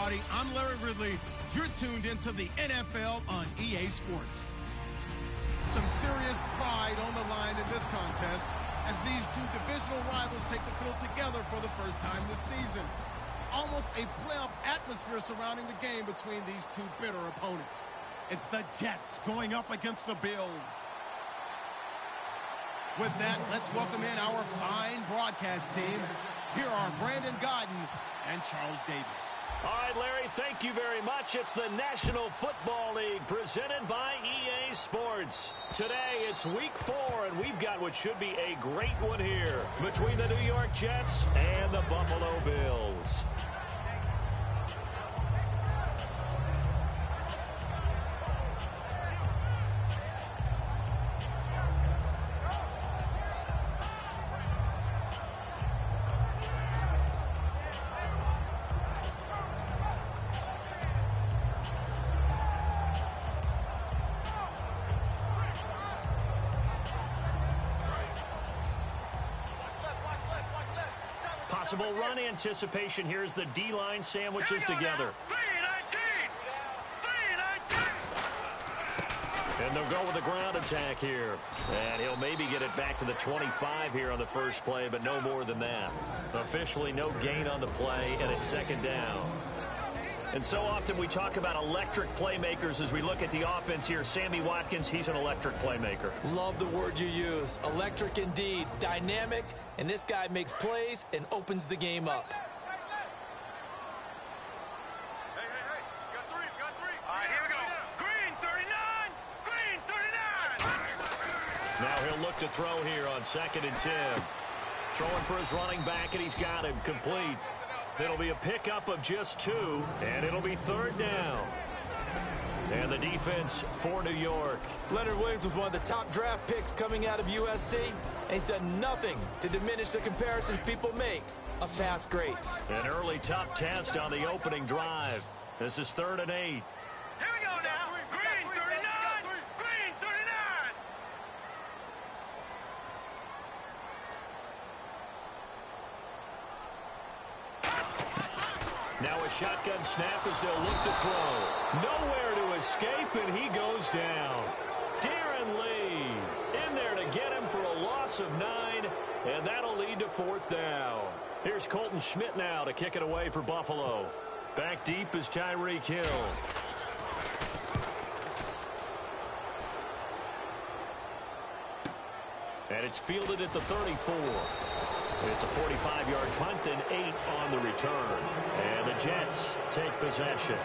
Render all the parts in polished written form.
everybody. I'm Larry Ridley. You're tuned into the NFL on EA Sports. Some serious pride on the line in this contest as these two divisional rivals take the field together for the first time this season. Almost a playoff atmosphere surrounding the game between these two bitter opponents. It's the Jets going up against the Bills. With that, let's welcome in our fine broadcast team. Here are Brandon Gaudin and Charles Davis. All right, Larry, thank you very much. It's the National Football League presented by EA Sports. Today, it's Week 4, and we've got what should be a great one here between the New York Jets and the Buffalo Bills. Possible run anticipation here as the D-line sandwiches together. And they'll go with the ground attack here. And he'll maybe get it back to the 25 here on the first play, but no more than that. Officially no gain on the play, and it's second down. And so often we talk about electric playmakers as we look at the offense here. Sammy Watkins, he's an electric playmaker. Love the word you used. Electric indeed. Dynamic, and this guy makes plays and opens the game up. Hey, got three. All right, here we go. Green 39, green 39. Now he'll look to throw here on 2nd and 10. Throwing for his running back, and he's got him complete. It'll be a pickup of just 2, and it'll be 3rd down. And the defense for New York. Leonard Williams was one of the top draft picks coming out of USC, and he's done nothing to diminish the comparisons people make of past greats. An early tough test on the opening drive. This is 3rd and 8. Here we go now. Green 39, green 39. Now a shotgun snap as they'll look to throw. Nowhere to escape, and he goes down. Darren Lee in there to get him for a loss of 9, and that'll lead to 4th down. Here's Colton Schmidt now to kick it away for Buffalo. Back deep is Tyreek Hill. And it's fielded at the 34. It's a 45-yard punt and 8 on the return. And the Jets take possession.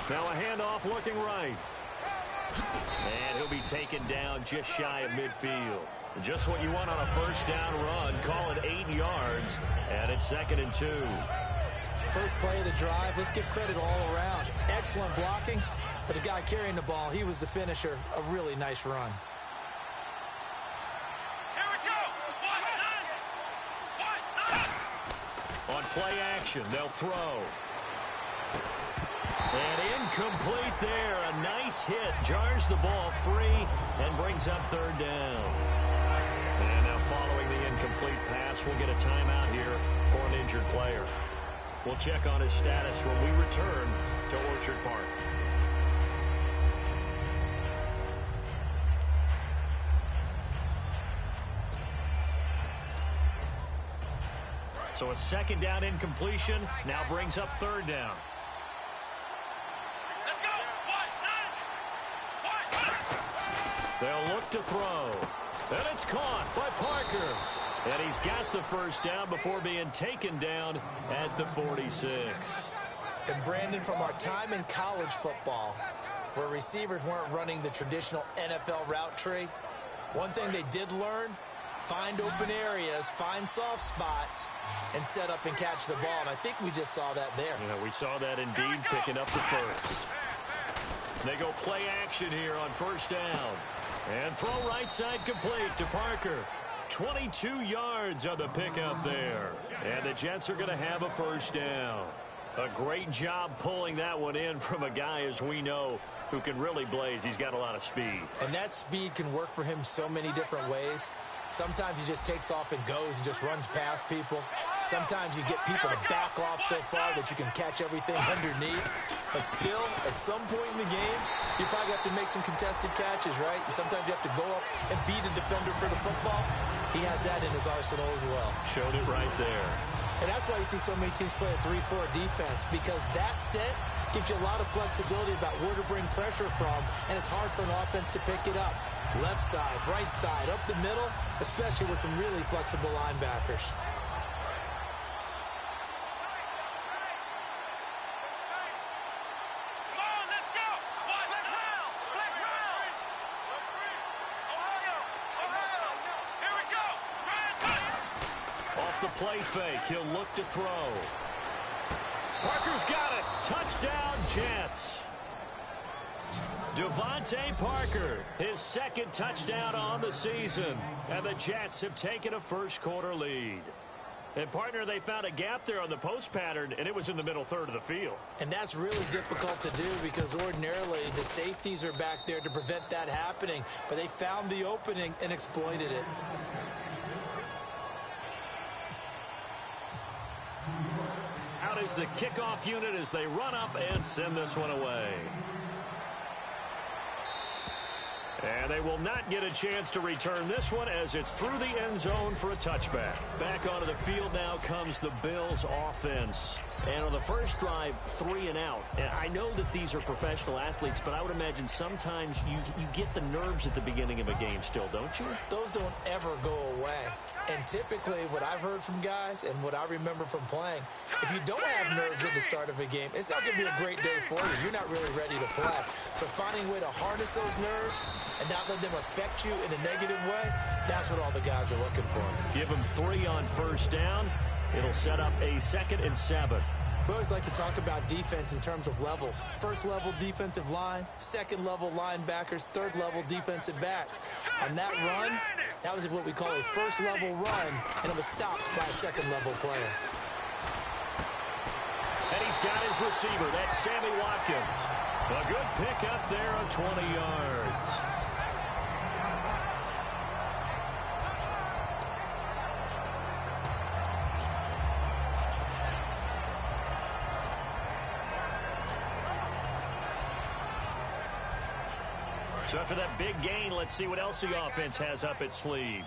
Now a handoff looking right. And he'll be taken down just shy of midfield. Just what you want on a first down run. Call it 8 yards. And it's 2nd and 2. First play of the drive. Let's give credit all around. Excellent blocking. For the guy carrying the ball, he was the finisher. A really nice run. Here we go. On play action, they'll throw. And incomplete there. A nice hit. Jars the ball free and brings up 3rd down. And now following the incomplete pass, we'll get a timeout here for an injured player. We'll check on his status when we return to Orchard Park. So a 2nd down incompletion now brings up 3rd down. They'll look to throw. And it's caught by Parker. And he's got the first down before being taken down at the 46. And Brandon, from our time in college football, where receivers weren't running the traditional NFL route tree, one thing they did learn, find open areas, find soft spots, and set up and catch the ball. And I think we just saw that there. Yeah, we saw that indeed, picking up the first. They go play action here on first down. And throw right side complete to Parker. 22 yards on the pickup there. And the Jets are going to have a first down. A great job pulling that one in from a guy, as we know, who can really blaze. He's got a lot of speed. And that speed can work for him so many different ways. Sometimes he just takes off and goes and just runs past people. Sometimes you get people to back off so far that you can catch everything underneath. But still, at some point in the game, you probably have to make some contested catches, right? Sometimes you have to go up and beat a defender for the football. He has that in his arsenal as well. Showed it right there. And that's why you see so many teams play a 3-4 defense, because that set gives you a lot of flexibility about where to bring pressure from, and it's hard for an offense to pick it up. Left side, right side, up the middle, especially with some really flexible linebackers. Play fake. He'll look to throw. Parker's got it. Touchdown, Jets. Devontae Parker, his second touchdown on the season. And the Jets have taken a first-quarter lead. And, partner, they found a gap there on the post pattern, and it was in the middle third of the field. And that's really difficult to do because ordinarily the safeties are back there to prevent that happening. But they found the opening and exploited it. Out is the kickoff unit as they run up and send this one away. And they will not get a chance to return this one as it's through the end zone for a touchback. Back onto the field now comes the Bills offense. And on the first drive, 3 and out. And I know that these are professional athletes, but I would imagine sometimes you get the nerves at the beginning of a game still, don't you? Those don't ever go away. And typically what I've heard from guys and what I remember from playing, if you don't have nerves at the start of a game, it's not going to be a great day for you. You're not really ready to play. So finding a way to harness those nerves and not let them affect you in a negative way, that's what all the guys are looking for. Give them 3 on first down. It'll set up a 2nd and 7. We always like to talk about defense in terms of levels. First level defensive line, second level linebackers, third level defensive backs. On that run, that was what we call a first level run, and it was stopped by a second level player. And he's got his receiver. That's Sammy Watkins. A good pick up there on 20 yards. So after that big gain, let's see what else the offense has up its sleeve.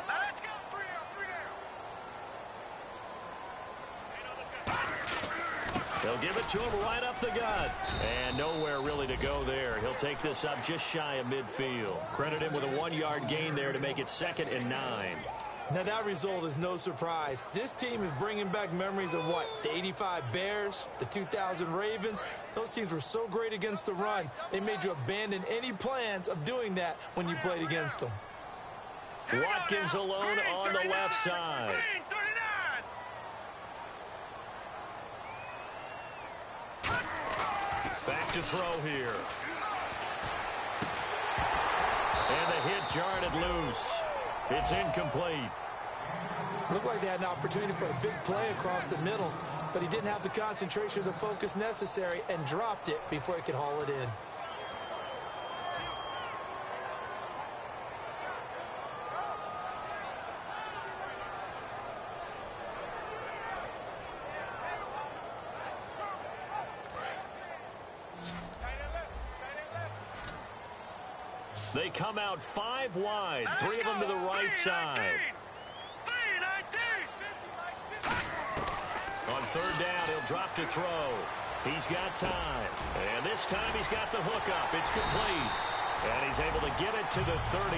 Let's go. 3 down. They'll give it to him right up the gut. And nowhere really to go there. He'll take this up just shy of midfield. Credit him with a 1-yard gain there to make it 2nd and 9. Now, that result is no surprise. This team is bringing back memories of what? The 85 Bears, the 2000 Ravens. Those teams were so great against the run, they made you abandon any plans of doing that when you played against them. Watkins alone on the left side. Back to throw here. And the hit jarred it loose. It's incomplete. Looked like they had an opportunity for a big play across the middle, but he didn't have the concentration or the focus necessary and dropped it before he could haul it in. They come out 5 wide, 3 of them to the right side. On third down, he'll drop to throw. He's got time. And this time he's got the hook up. It's complete. And he's able to get it to the 33.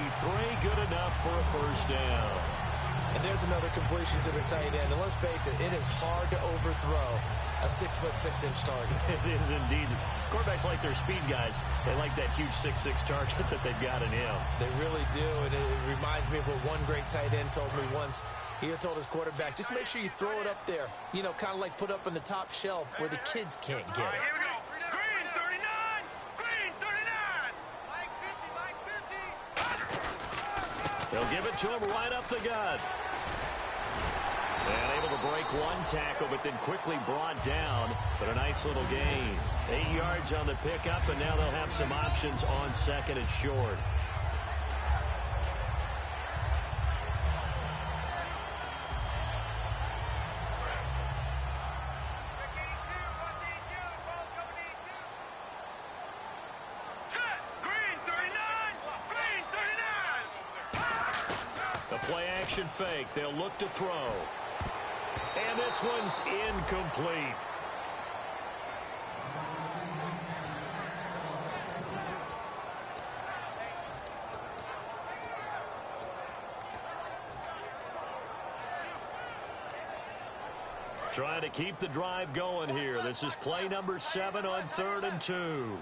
Good enough for a first down. And there's another completion to the tight end. And let's face it, it is hard to overthrow a 6'6" target. It is indeed. Quarterbacks like their speed guys. They like that huge 6'6" target that they've got in him. They really do. And it reminds me of what one great tight end told me once. He had told his quarterback, just make sure you throw it up there. You know, kind of like put up on the top shelf where the kids can't get it. Here we go. Green, They'll give it to him right up the gut. And able to break one tackle, but then quickly brought down. But a nice little gain. 8 yards on the pickup, and now they'll have some options on second and short. Fake. They'll look to throw. And this one's incomplete. Trying to keep the drive going here. This is play number 7 on 3rd and 2.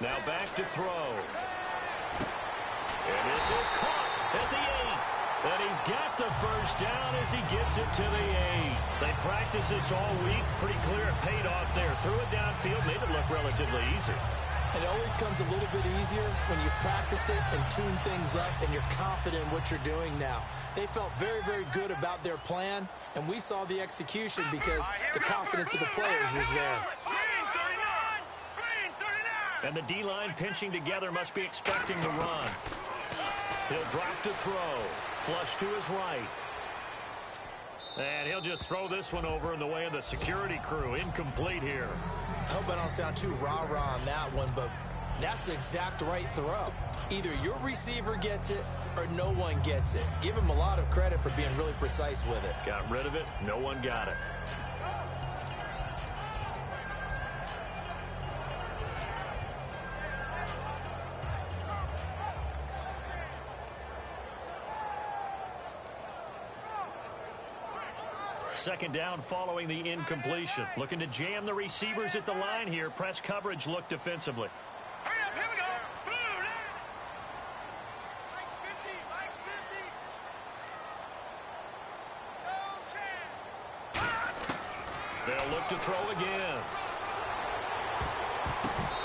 Now back to throw. And this is caught at the 8. And he's got the first down as he gets it to the 8. They practiced this all week. Pretty clear it paid off there. Threw it downfield, made it look relatively easy. And it always comes a little bit easier when you've practiced it and tuned things up and you're confident in what you're doing now. They felt very, very good about their plan, and we saw the execution because the confidence of the players was there. And the D-line pinching together must be expecting the run. He'll drop to throw. Flush to his right. And he'll just throw this one over in the way of the security crew. Incomplete here. I hope I don't sound too rah-rah on that one, but that's the exact right throw. Either your receiver gets it or no one gets it. Give him a lot of credit for being really precise with it. Got rid of it. No one got it. Second down following the incompletion. Looking to jam the receivers at the line here. Press coverage look defensively. Hurry up, here we go. Mike's 50, Mike's 50. No chance. They'll look to throw again.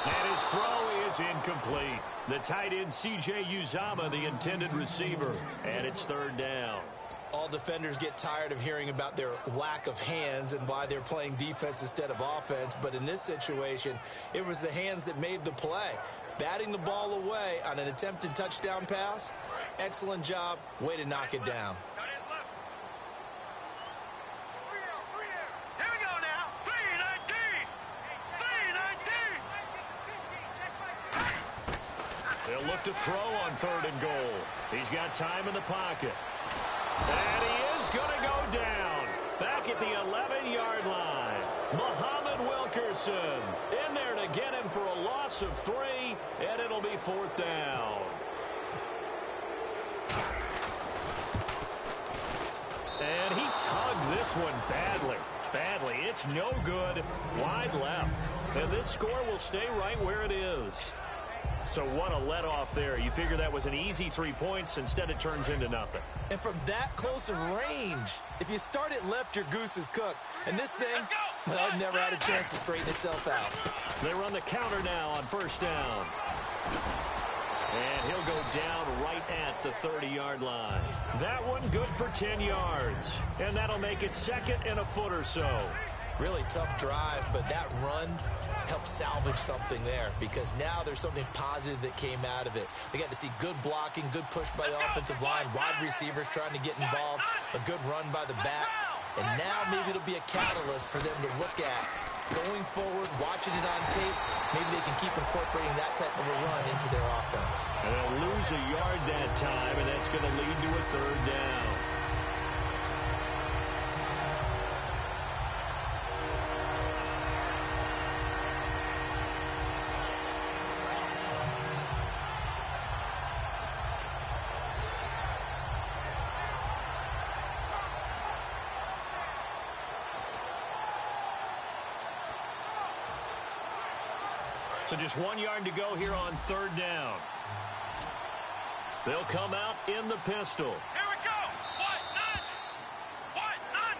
And his throw is incomplete. The tight end, C.J. Uzomah, the intended receiver. And it's 3rd down. All defenders get tired of hearing about their lack of hands and why they're playing defense instead of offense. But in this situation, it was the hands that made the play. Batting the ball away on an attempted touchdown pass. Excellent job. Way to knock it down. Here we go now. 319. 319. They'll look to throw on 3rd and goal. He's got time in the pocket. And he is going to go down. Back at the 11-yard line. Muhammad Wilkerson in there to get him for a loss of 3, and it'll be 4th down. And he tugged this one badly. It's no good. Wide left. And this score will stay right where it is. So what a let-off there. You figure that was an easy 3 points. Instead, it turns into nothing. And from that close of range, if you start it left, your goose is cooked. And this thing, well, it never had a chance to straighten itself out. They run the counter now on 1st down. And he'll go down right at the 30-yard line. That one good for 10 yards. And that'll make it 2nd and a foot or so. Really tough drive, but that run helped salvage something there because now there's something positive that came out of it. They got to see good blocking, good push by the offensive line, wide receivers trying to get involved, a good run by the back, and now maybe it'll be a catalyst for them to look at going forward, watching it on tape. Maybe they can keep incorporating that type of a run into their offense. And they'll lose a yard that time, and that's going to lead to a 3rd down. So just 1 yard to go here on 3rd down. They'll come out in the pistol. Here we go.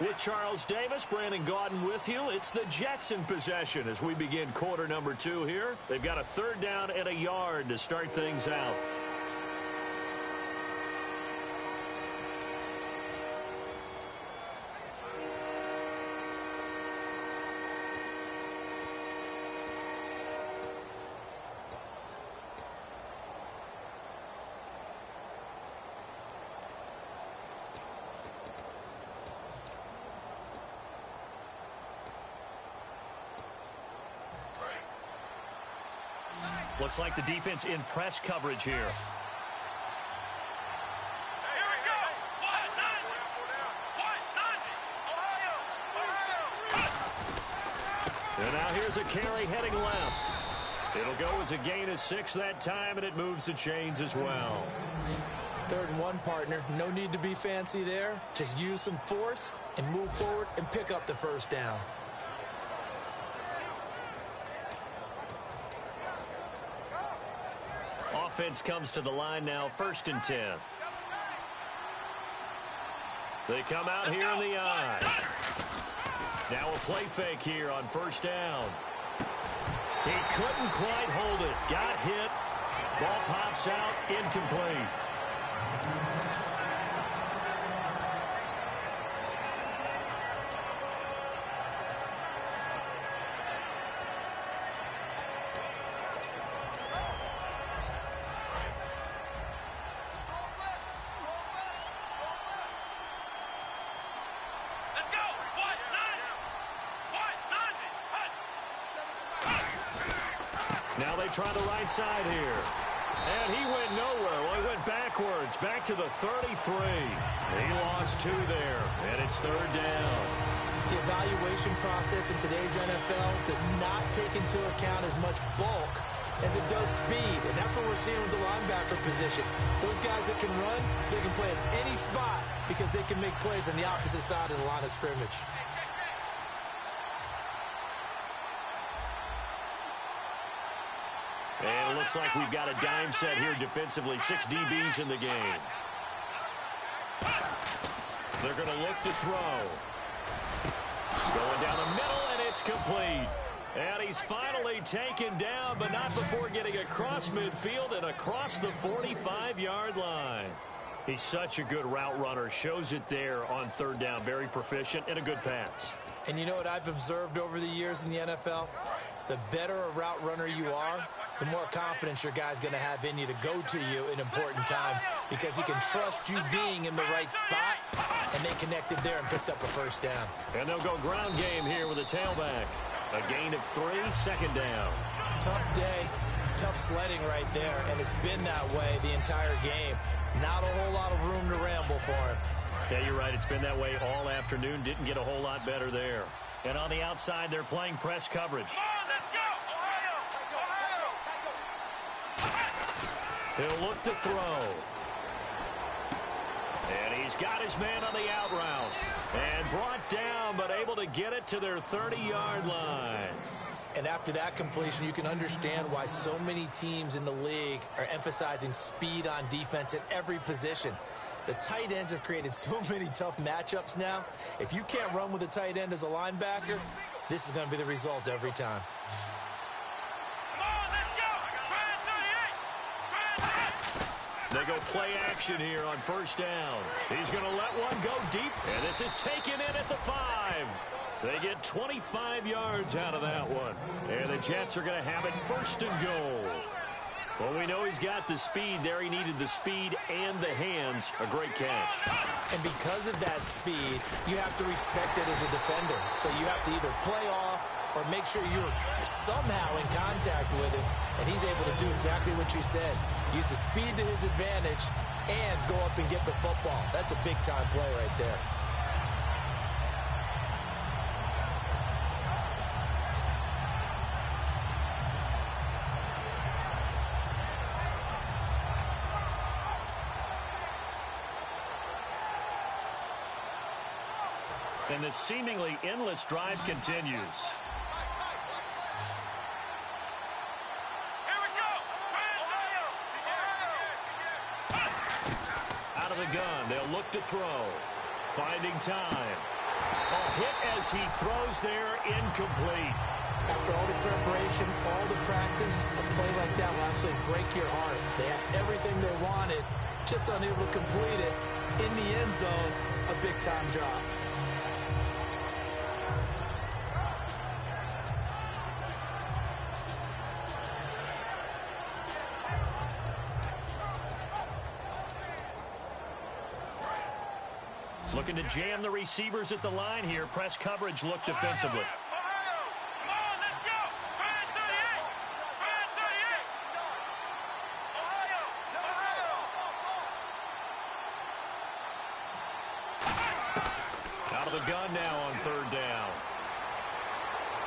1-9. With Charles Davis, Brandon Gaudin with you. It's the Jets in possession as we begin quarter number 2 here. They've got a 3rd down and a yard to start things out. Looks like the defense in press coverage here. And now here's a carry heading left. It'll go as a gain of 6 that time, and it moves the chains as well. 3rd and 1, partner. No need to be fancy there. Just use some force and move forward and pick up the 1st down. Offense comes to the line now, 1st and 10. They come out here in the eye. Now a play fake here on 1st down. He couldn't quite hold it. Got hit. Ball pops out, incomplete. Now they try the right side here. And he went nowhere. Well, he went backwards, back to the 33. He lost 2 there, and it's 3rd down. The evaluation process in today's NFL does not take into account as much bulk as it does speed, and that's what we're seeing with the linebacker position. Those guys that can run, they can play at any spot because they can make plays on the opposite side of the line of scrimmage. And it looks like we've got a dime set here defensively. 6 DBs in the game. They're going to look to throw. Going down the middle, and it's complete. And he's finally taken down, but not before getting across midfield and across the 45-yard line. He's such a good route runner. Shows it there on 3rd down. Very proficient and a good pass. And you know what I've observed over the years in the NFL? The better a route runner you are, the more confidence your guy's going to have in you to go to you in important times because he can trust you being in the right spot, and they connected there and picked up a 1st down. And they'll go ground game here with a tailback. A gain of 3, 2nd down. Tough day, tough sledding right there, and it's been that way the entire game. Not a whole lot of room to ramble for him. Yeah, you're right. It's been that way all afternoon. Didn't get a whole lot better there. And on the outside, they're playing press coverage. He'll look to throw. And he's got his man on the out route. And brought down, but able to get it to their 30-yard line. And after that completion, you can understand why so many teams in the league are emphasizing speed on defense at every position. The tight ends have created so many tough matchups now. If you can't run with a tight end as a linebacker, this is going to be the result every time. They go play action here on 1st down. He's going to let one go deep, and this is taken in at the 5. They get 25 yards out of that one. And the Jets are going to have it 1st and goal. Well, we know he's got the speed there. He needed the speed and the hands. A great catch. And because of that speed, you have to respect it as a defender. So you have to either play off or make sure you're somehow in contact with him. And he's able to do exactly what you said. Use the speed to his advantage and go up and get the football. That's a big-time play right there. And this seemingly endless drive continues. Out of the gun, they'll look to throw. Finding time. hit as he throws there, incomplete. After all the preparation, all the practice, a play like that will absolutely break your heart. They had everything they wanted, just unable to complete it. In the end zone, a big-time drop. Looking to jam the receivers at the line here. Press coverage look defensively. Out of the gun now on third down.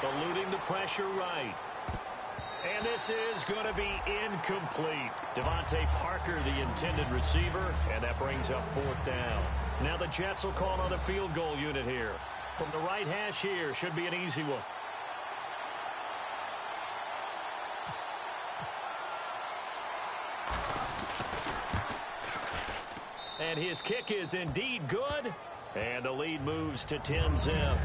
Eluding the pressure right. And this is going to be incomplete. Devontae Parker, the intended receiver, and that brings up fourth down. Now the Jets will call another field goal unit here. From the right hash here, should be an easy one. And his kick is indeed good. And the lead moves to 10-zip.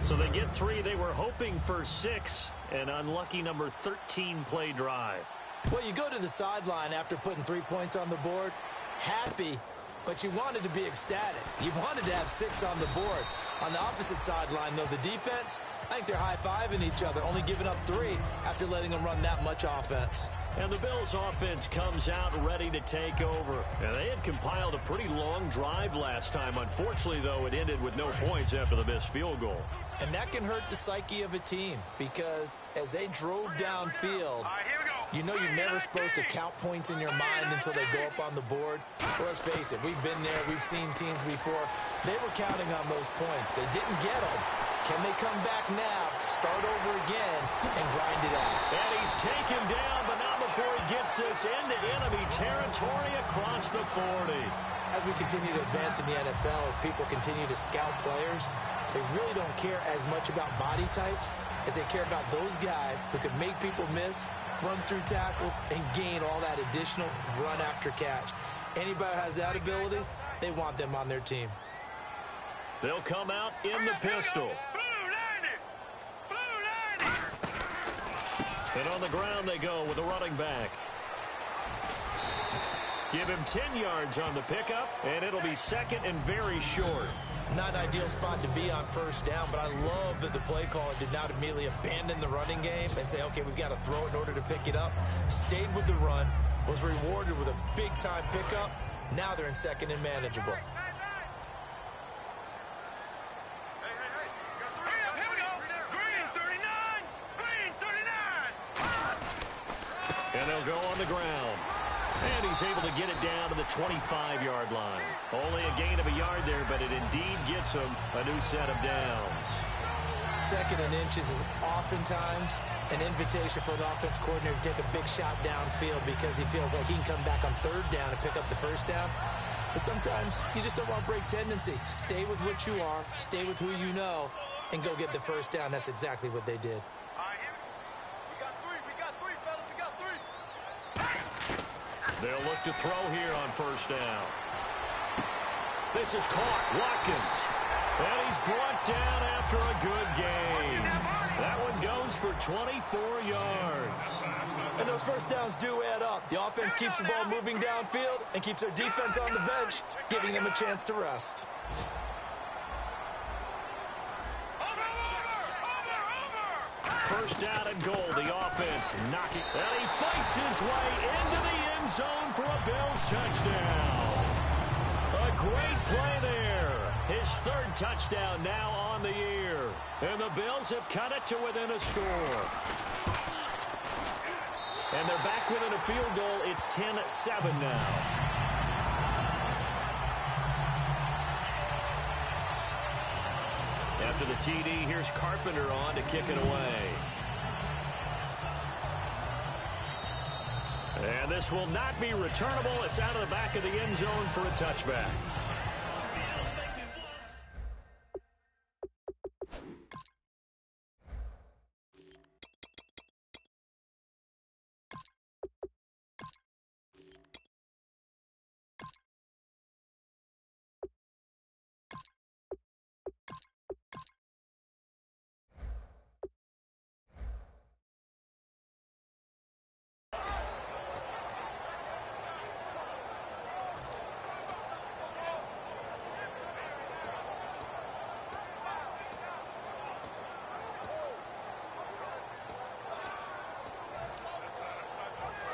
So they get 3. They were hoping for 6. An unlucky number 13 play drive. Well, you go to the sideline after putting 3 points on the board, happy, but you wanted to be ecstatic. You wanted to have 6 on the board. On the opposite sideline, though, the defense, I think they're high-fiving each other, only giving up 3 after letting them run that much offense. And the Bills offense comes out ready to take over. And they had compiled a pretty long drive last time. Unfortunately, though, it ended with no points after the missed field goal. And that can hurt the psyche of a team because as they drove downfield, you know you're never supposed to count points in your mind until they go up on the board. Well, let's face it, we've been there. We've seen teams before. They were counting on those points. They didn't get them. Can they come back now, start over again, and grind it out? And he's taken down, but not before he gets us into enemy territory across the 40. As we continue to advance in the NFL, as people continue to scout players, they really don't care as much about body types as they care about those guys who can make people miss, run through tackles, and gain all that additional run after catch. Anybody who has that ability, they want them on their team. They'll come out in the pistol. And on the ground they go with a running back. Give him 10 yards on the pickup, and it'll be second and very short. Not an ideal spot to be on first down, but I love that the play caller did not immediately abandon the running game and say, okay, we've got to throw it in order to pick it up. Stayed with the run, was rewarded with a big-time pickup. Now they're in second and manageable. And they'll go on the ground. And he's able to get it down to the 25-yard line. Only a gain of a yard there, but it indeed gets him a new set of downs. Second and inches is oftentimes an invitation for an offense coordinator to take a big shot downfield because he feels like he can come back on third down and pick up the first down. But sometimes you just don't want break tendency. Stay with what you are, stay with who you know, and go get the first down. That's exactly what they did. They'll look to throw here on first down. This is caught. Watkins. And he's brought down after a good game. That one goes for 24 yards. And those first downs do add up. The offense keeps the ball moving downfield and keeps their defense on the bench, giving them a chance to rest. First down and goal, the offense knocking. And he fights his way into the end zone for a Bills touchdown. A great play there. His third touchdown now on the year. And the Bills have cut it to within a score. And they're back within a field goal. It's 10-7 now. After the TD, here's Carpenter on to kick it away. And this will not be returnable. It's out of the back of the end zone for a touchback.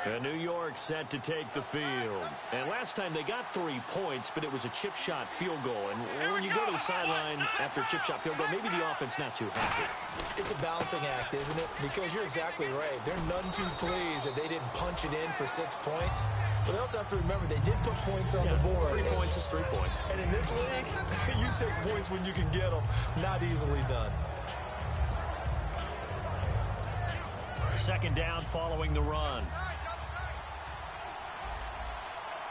And New York set to take the field. And last time they got 3 points, but it was a chip shot field goal. And when you go to the sideline after a chip shot field goal, maybe the offense not too happy. It's a balancing act, isn't it? Because you're exactly right. They're none too pleased that they didn't punch it in for 6 points. But they also have to remember they did put points on the board. 3 points is 3 points. And in this league, you take points when you can get them. Not easily done. Second down following the run.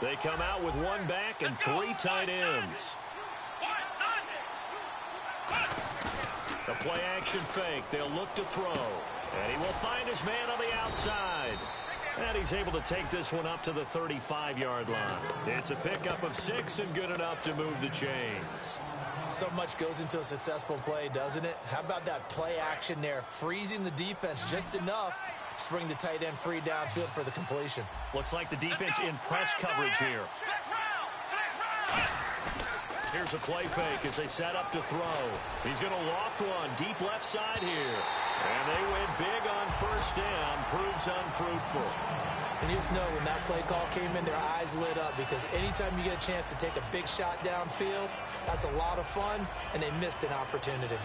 They come out with 1 back and 3 tight ends. The play action fake. They'll look to throw. And he will find his man on the outside. And he's able to take this one up to the 35-yard line. It's a pickup of 6 and good enough to move the chains. So much goes into a successful play, doesn't it? How about that play action there, freezing the defense just enough to bring the tight end free downfield for the completion. Looks like the defense in press coverage here. Here's a play fake as they set up to throw. He's going to loft one deep left side here. And they win big on first down. Proves unfruitful. And you just know when that play call came in, their eyes lit up because anytime you get a chance to take a big shot downfield, that's a lot of fun, and they missed an opportunity.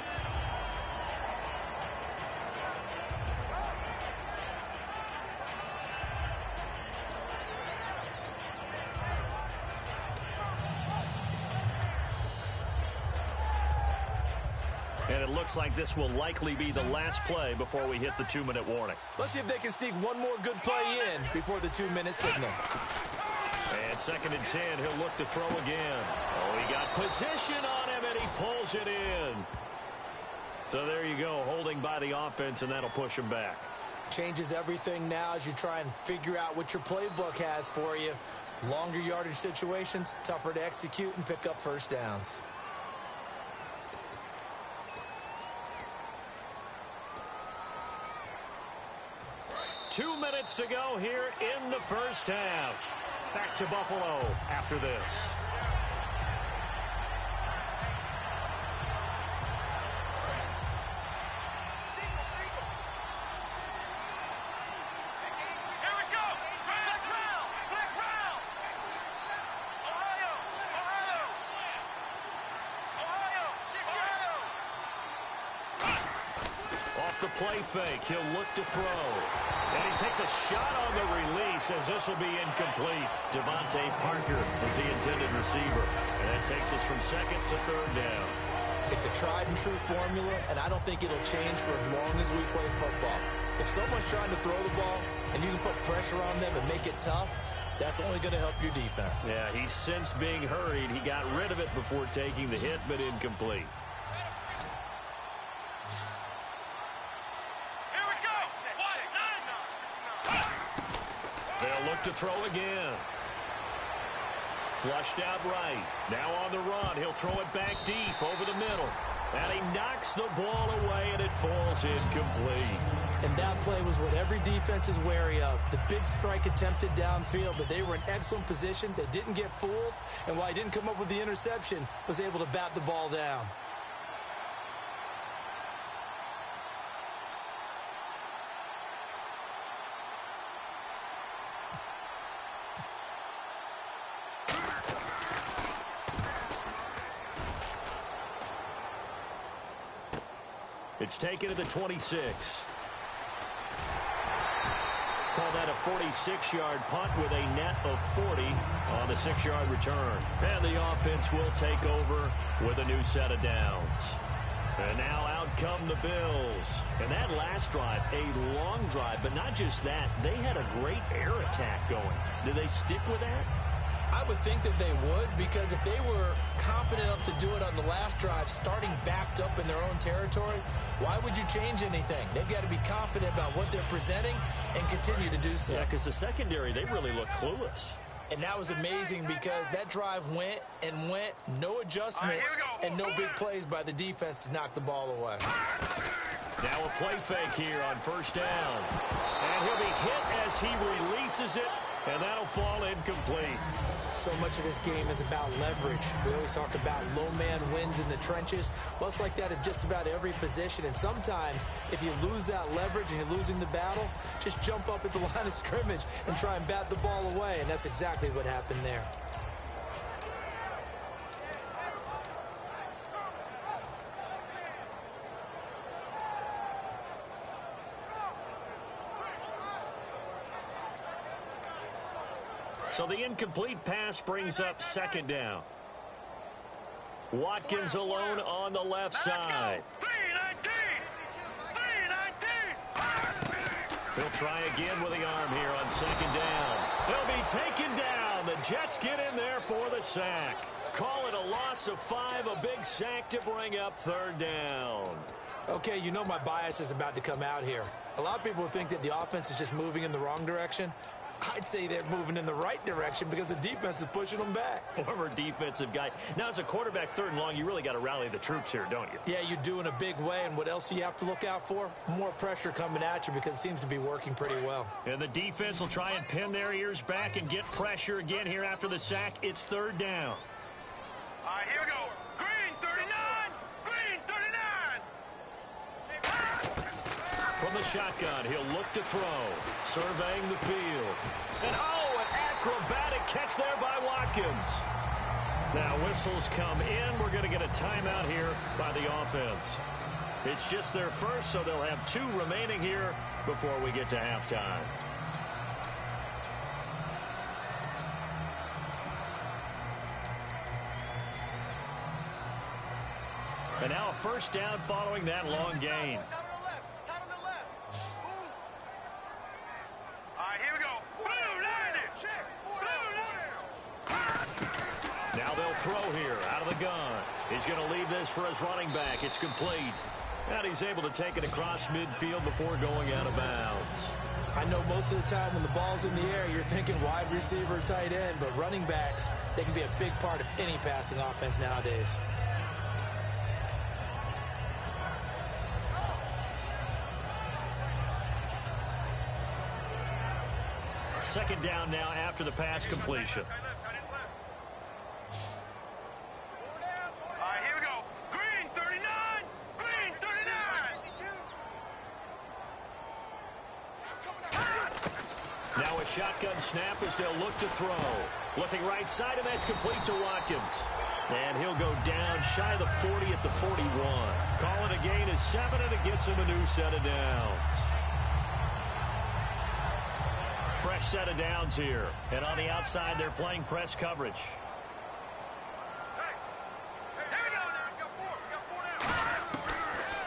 And it looks like this will likely be the last play before we hit the 2-minute warning. Let's see if they can sneak one more good play in before the 2-minute signal. And 2nd and 10, he'll look to throw again. Oh, he got position on him, and he pulls it in. So there you go, holding by the offense, and that'll push him back. Changes everything now as you try and figure out what your playbook has for you. Longer yardage situations, tougher to execute and pick up first downs. Two minutes to go here in the first half. Back to Buffalo after this. The play fake. He'll look to throw. And he takes a shot on the release as this will be incomplete. Devontae Parker is the intended receiver. And that takes us from 2nd to 3rd down. It's a tried and true formula, and I don't think it'll change for as long as we play football. If someone's trying to throw the ball and you can put pressure on them and make it tough, that's only going to help your defense. Yeah, he's since being hurried. He got rid of it before taking the hit, but incomplete. They'll look to throw again. Flushed out right. Now on the run. He'll throw it back deep over the middle. And he knocks the ball away, and it falls incomplete. And that play was what every defense is wary of. The big strike attempted downfield, but they were in excellent position. They didn't get fooled. And while he didn't come up with the interception, was able to bat the ball down. It's taken to the 26. Call that a 46-yard punt with a net of 40 on the 6-yard return. And the offense will take over with a new set of downs. And now out come the Bills. And that last drive, a long drive, but not just that. They had a great air attack going. Do they stick with that? I would think that they would, because if they were confident enough to do it on the last drive, starting backed up in their own territory, why would you change anything? They've got to be confident about what they're presenting and continue to do so. Yeah, because the secondary, they really look clueless. And that was amazing because that drive went and went, no adjustments, and no big plays by the defense to knock the ball away. Now a play fake here on first down. And he'll be hit as he releases it, and that'll fall incomplete. so much of this game is about leverage. We always talk about low man wins in the trenches. Well, it's like that at just about every position. And sometimes, if you lose that leverage and you're losing the battle, just jump up at the line of scrimmage and try and bat the ball away. And that's exactly what happened there. So the incomplete pass brings up second down. Watkins alone on the left side. He'll try again with the arm here on second down. He'll be taken down. The Jets get in there for the sack. Call it a loss of 5, a big sack to bring up third down. Okay, you know my bias is about to come out here. A lot of people think that the offense is just moving in the wrong direction. I'd say they're moving in the right direction because the defense is pushing them back. Former defensive guy. Now, as a quarterback, third and long, you really got to rally the troops here, don't you? Yeah, you do in a big way. And what else do you have to look out for? More pressure coming at you because it seems to be working pretty well. And the defense will try and pin their ears back and get pressure again here after the sack. It's third down. All right, here we go. Green, 39. Green, 39. From the shotgun, he'll look to throw. Surveying the field. And, an acrobatic catch there by Watkins. Now, whistles come in. We're going to get a timeout here by the offense. It's just their first, so they'll have 2 remaining here before we get to halftime. And now a first down following that long gain. Now they'll throw here out of the gun. He's going to leave this for his running back. It's complete. And he's able to take it across midfield before going out of bounds. I know most of the time when the ball's in the air, you're thinking wide receiver, tight end, but running backs, they can be a big part of any passing offense nowadays. Second down now after the pass completion. Now a shotgun snap as they'll look to throw. Looking right side, and that's complete to Watkins. And he'll go down shy of the 40 at the 41. Call it a gain of 7, and it gets him a new set of downs. Fresh set of downs here. And on the outside, they're playing press coverage.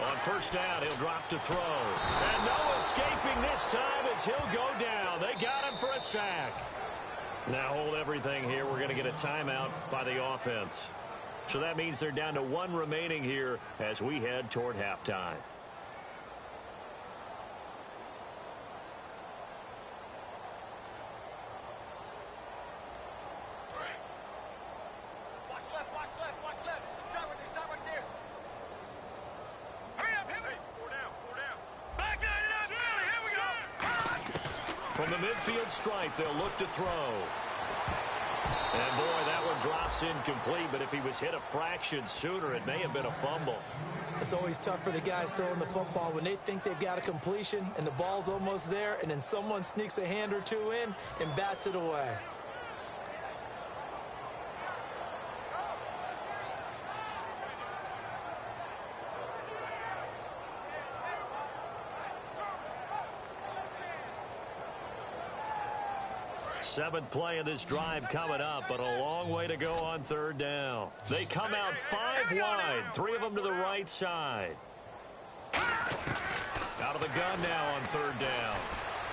On first down, he'll drop to throw. And no escaping this time as he'll go down. They got him for a sack. Now hold everything here. We're going to get a timeout by the offense. So that means they're down to 1 remaining here as we head toward halftime. From the midfield stripe, they'll look to throw. And, boy, that one drops incomplete, but if he was hit a fraction sooner, it may have been a fumble. It's always tough for the guys throwing the football when they think they've got a completion and the ball's almost there, and then someone sneaks a hand or 2 in and bats it away. Seventh play of this drive coming up, but a long way to go on third down. They come out 5 wide, 3 of them to the right side. Out of the gun now on third down.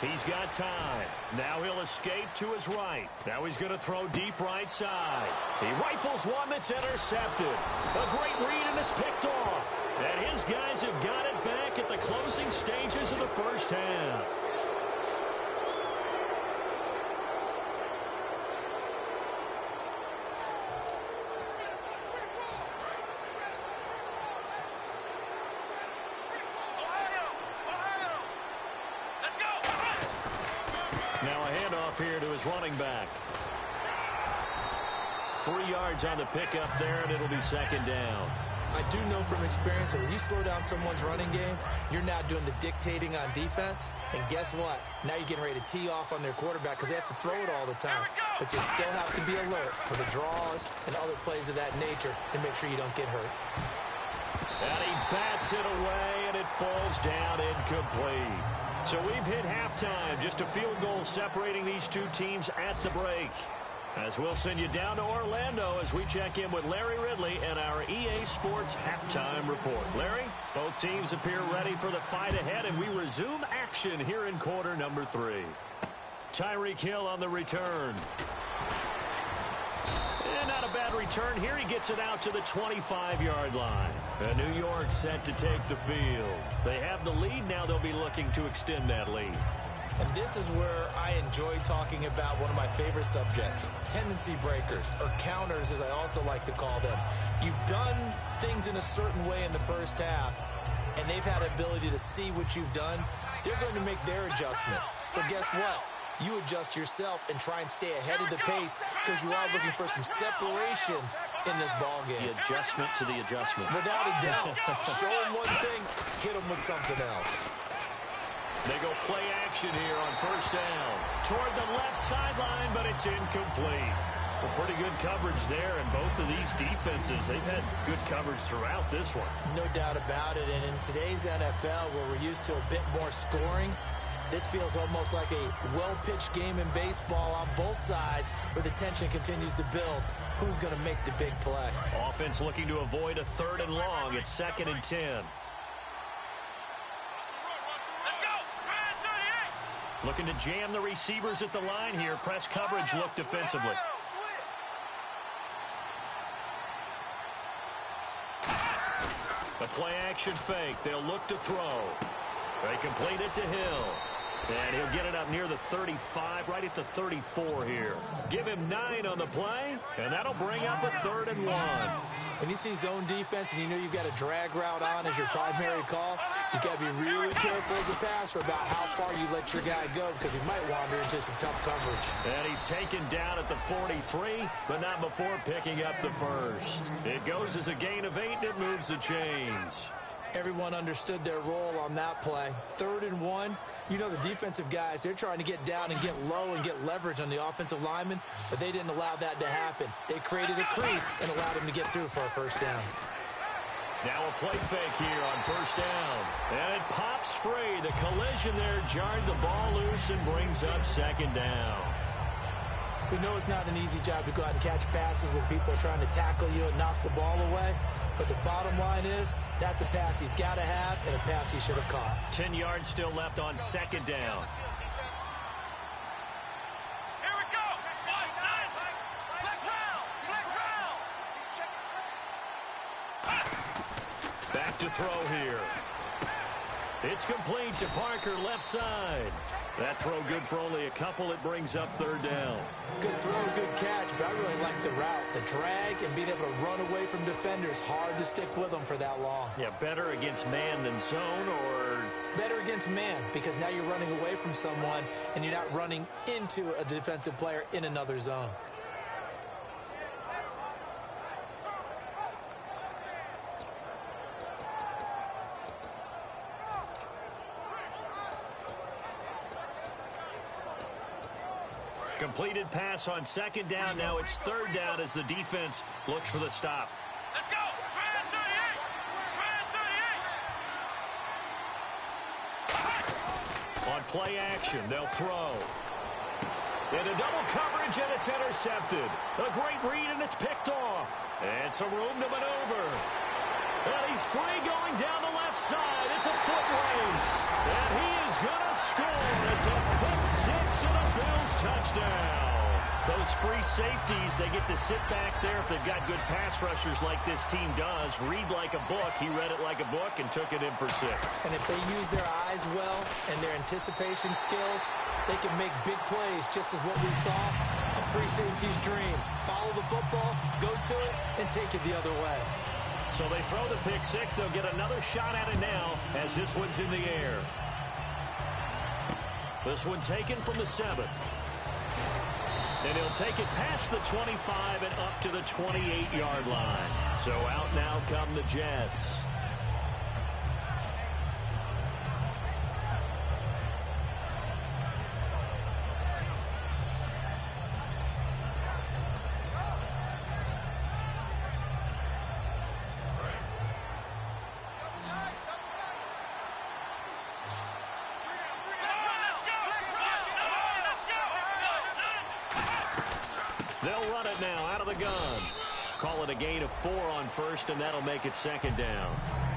He's got time. Now he'll escape to his right. Now he's going to throw deep right side. He rifles one that's intercepted. A great read, and it's picked off. And his guys have got it back at the closing stages of the first half. Now a handoff here to his running back. 3 yards on the pickup there, and it'll be second down. I do know from experience that when you slow down someone's running game, you're now doing the dictating on defense. And guess what? Now you're getting ready to tee off on their quarterback because they have to throw it all the time. But you still have to be alert for the draws and other plays of that nature to make sure you don't get hurt. And he bats it away, and it falls down incomplete. So we've hit halftime. Just a field goal separating these two teams at the break. As we'll send you down to Orlando as we check in with Larry Ridley and our EA Sports Halftime Report. Larry, both teams appear ready for the fight ahead, and we resume action here in quarter number 3. Tyreek Hill on the return. And not a bad return here. He gets it out to the 25-yard line. And New York set to take the field. They have the lead. Now they'll be looking to extend that lead. And this is where I enjoy talking about one of my favorite subjects, tendency breakers, or counters as I also like to call them. You've done things in a certain way in the first half, and they've had the ability to see what you've done. They're going to make their adjustments. So guess what? You adjust yourself and try and stay ahead of the pace because you are looking for some separation in this ball game. The adjustment to the adjustment. Without a doubt. Show them one thing, hit them with something else. They go play action here on first down. Toward the left sideline, but it's incomplete. Well, pretty good coverage there, and both of these defenses, they've had good coverage throughout this one. No doubt about it, and in today's NFL, where we're used to a bit more scoring, this feels almost like a well-pitched game in baseball on both sides where the tension continues to build. Who's going to make the big play? Offense looking to avoid a 3rd and long. It's 2nd and 10. Looking to jam the receivers at the line here. Press coverage look defensively. The play action fake. They'll look to throw. They complete it to Hill. And he'll get it up near the 35, right at the 34 here. Give him 9 on the play, and that'll bring up a 3rd and 1. When you see zone defense and you know you've got a drag route on as your primary call, you got to be really careful as a passer about how far you let your guy go because he might wander into some tough coverage. And he's taken down at the 43, but not before picking up the first. It goes as a gain of 8, and it moves the chains. Everyone understood their role on that play. 3rd and 1. You know the defensive guys, they're trying to get down and get low and get leverage on the offensive lineman, but they didn't allow that to happen. They created a crease and allowed him to get through for a first down. Now a play fake here on first down. And it pops free. The collision there jarred the ball loose and brings up 2nd down. We know it's not an easy job to go out and catch passes when people are trying to tackle you and knock the ball away. But the bottom line is, that's a pass he's got to have and a pass he should have caught. 10 yards still left on 2nd down. Here we go. Back to throw here. It's complete to Parker, left side. That throw good for only a couple. It brings up 3rd down. Good throw, good catch, but I really like the route. The drag and being able to run away from defenders. Hard to stick with them for that long. Yeah, better against man than zone, or better against man because now you're running away from someone and you're not running into a defensive player in another zone. completed pass on 2nd down. Now it's 3rd down as the defense looks for the stop. Let's go. Trans 38. On play action, they'll throw. Into double coverage, and it's intercepted. A great read, and it's picked off. And some room to maneuver. And he's free going down the left side. It's a foot race. And he is going to score. It's a pick six and a Bills touchdown. Those free safeties, they get to sit back there if they've got good pass rushers like this team does. Read like a book. He read it like a book and took it in for 6. And if they use their eyes well and their anticipation skills, they can make big plays, just as what we saw, a free safety's dream. Follow the football, go to it, and take it the other way. So they throw the pick six. They'll get another shot at it now as this one's in the air. This one taken from the 7. And he'll take it past the 25 and up to the 28-yard line. So out now come the Jets. They'll run it now out of the gun. Call it a gain of 4 on first, and that'll make it second down.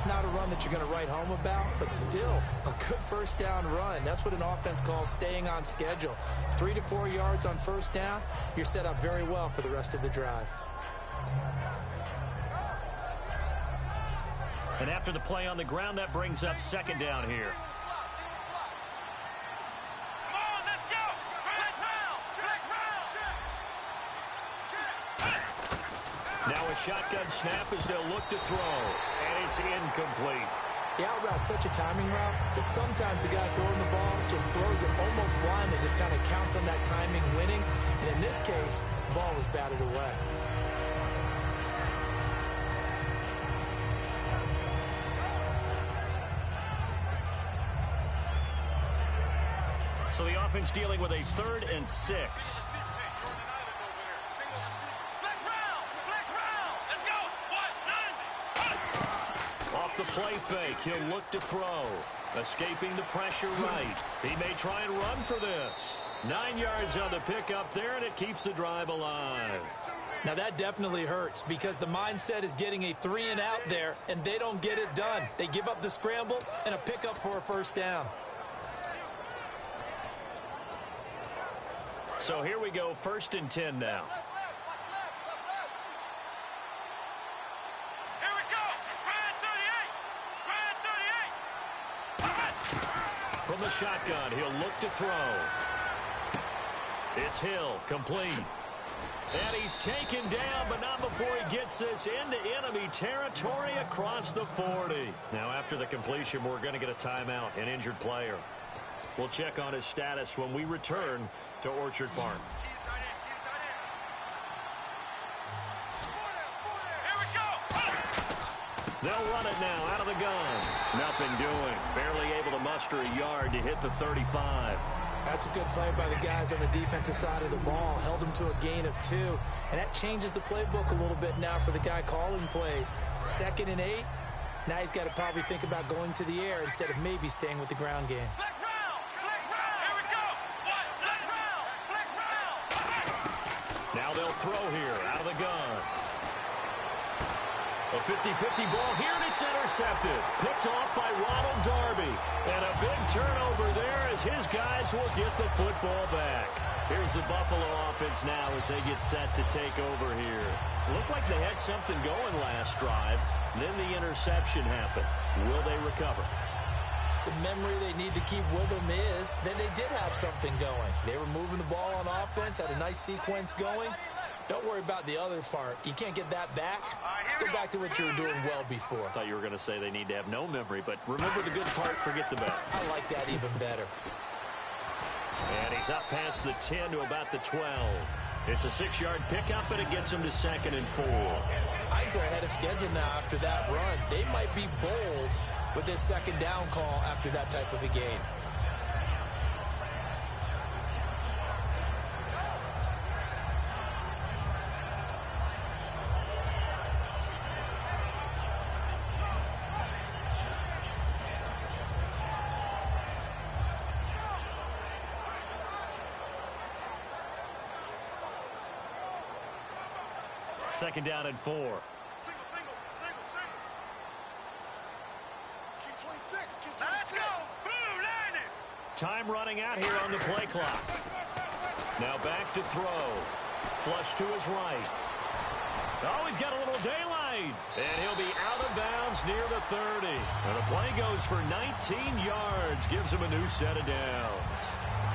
Not a run that you're going to write home about, but still a good first down run. That's what an offense calls staying on schedule. 3 to 4 yards on first down, you're set up very well for the rest of the drive. And after the play on the ground, that brings up second down here. Now a shotgun snap as they'll look to throw, and it's incomplete. The out route's such a timing route that sometimes the guy throwing the ball just throws it almost blindly, just kind of counts on that timing winning. And in this case, the ball was batted away. So the offense dealing with a 3rd and 6. Off the play fake, he'll look to throw. Escaping the pressure right. He may try and run for this. 9 yards on the pickup there, and it keeps the drive alive. Now that definitely hurts because the mindset is getting a 3 and out there, and they don't get it done. They give up the scramble and a pickup for a first down. So here we go, 1st and 10 now. Here we go. Brad 38. From the shotgun, he'll look to throw. It's Hill, complete. And he's taken down, but not before he gets this into enemy territory across the 40. Now after the completion, we're going to get a timeout, an injured player. We'll check on his status when we return to Orchard Park. Here we go. They'll run it now out of the gun. Nothing doing. Barely able to muster a yard to hit the 35. That's a good play by the guys on the defensive side of the ball. Held them to a gain of 2. And that changes the playbook a little bit now for the guy calling plays. 2nd and 8. Now he's got to probably think about going to the air instead of maybe staying with the ground game. Now they'll throw here out of the gun. A 50-50 ball here, and it's intercepted. Picked off by Ronald Darby. And a big turnover there as his guys will get the football back. Here's the Buffalo offense now as they get set to take over here. Looked like they had something going last drive. Then the interception happened. Will they recover? The memory they need to keep with them is that they did have something going. They were moving the ball on offense, had a nice sequence going. Don't worry about the other part. You can't get that back. Let's go back to what you were doing well before. I thought you were going to say they need to have no memory, but remember the good part, forget the bad. I like that even better. And he's up past the 10 to about the 12. It's a 6-yard pickup, and it gets him to 2nd and 4. I think they're ahead of schedule now after that run. They might be bold with this 2nd down call after that type of a game. Second down and 4. Let's go. Blue line it. Time running out here on the play clock. Now back to throw. Flush to his right. Oh, he's got a little daylight. And he'll be out of bounds near the 30. And the play goes for 19 yards. Gives him a new set of downs.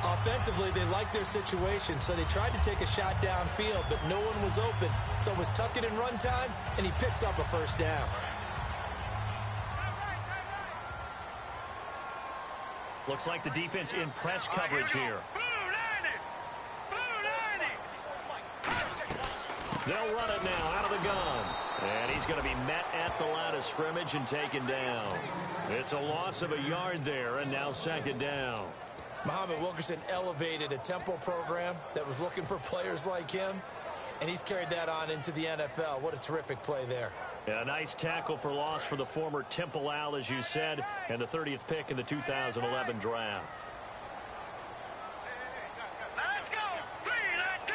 Offensively, they liked their situation, so they tried to take a shot downfield, but no one was open. So it was tuck it in run time, and he picks up a first down. Looks like the defense in press coverage here. Blue line it. Blue line it. They'll run it now out of the gun. And he's going to be met at the line of scrimmage and taken down. It's a loss of a yard there, and now second down. Muhammad Wilkerson elevated a tempo program that was looking for players like him, and he's carried that on into the NFL. What a terrific play there. And a nice tackle for loss for the former Temple Owl, as you said, and the 30th pick in the 2011 draft. Let's go. 319.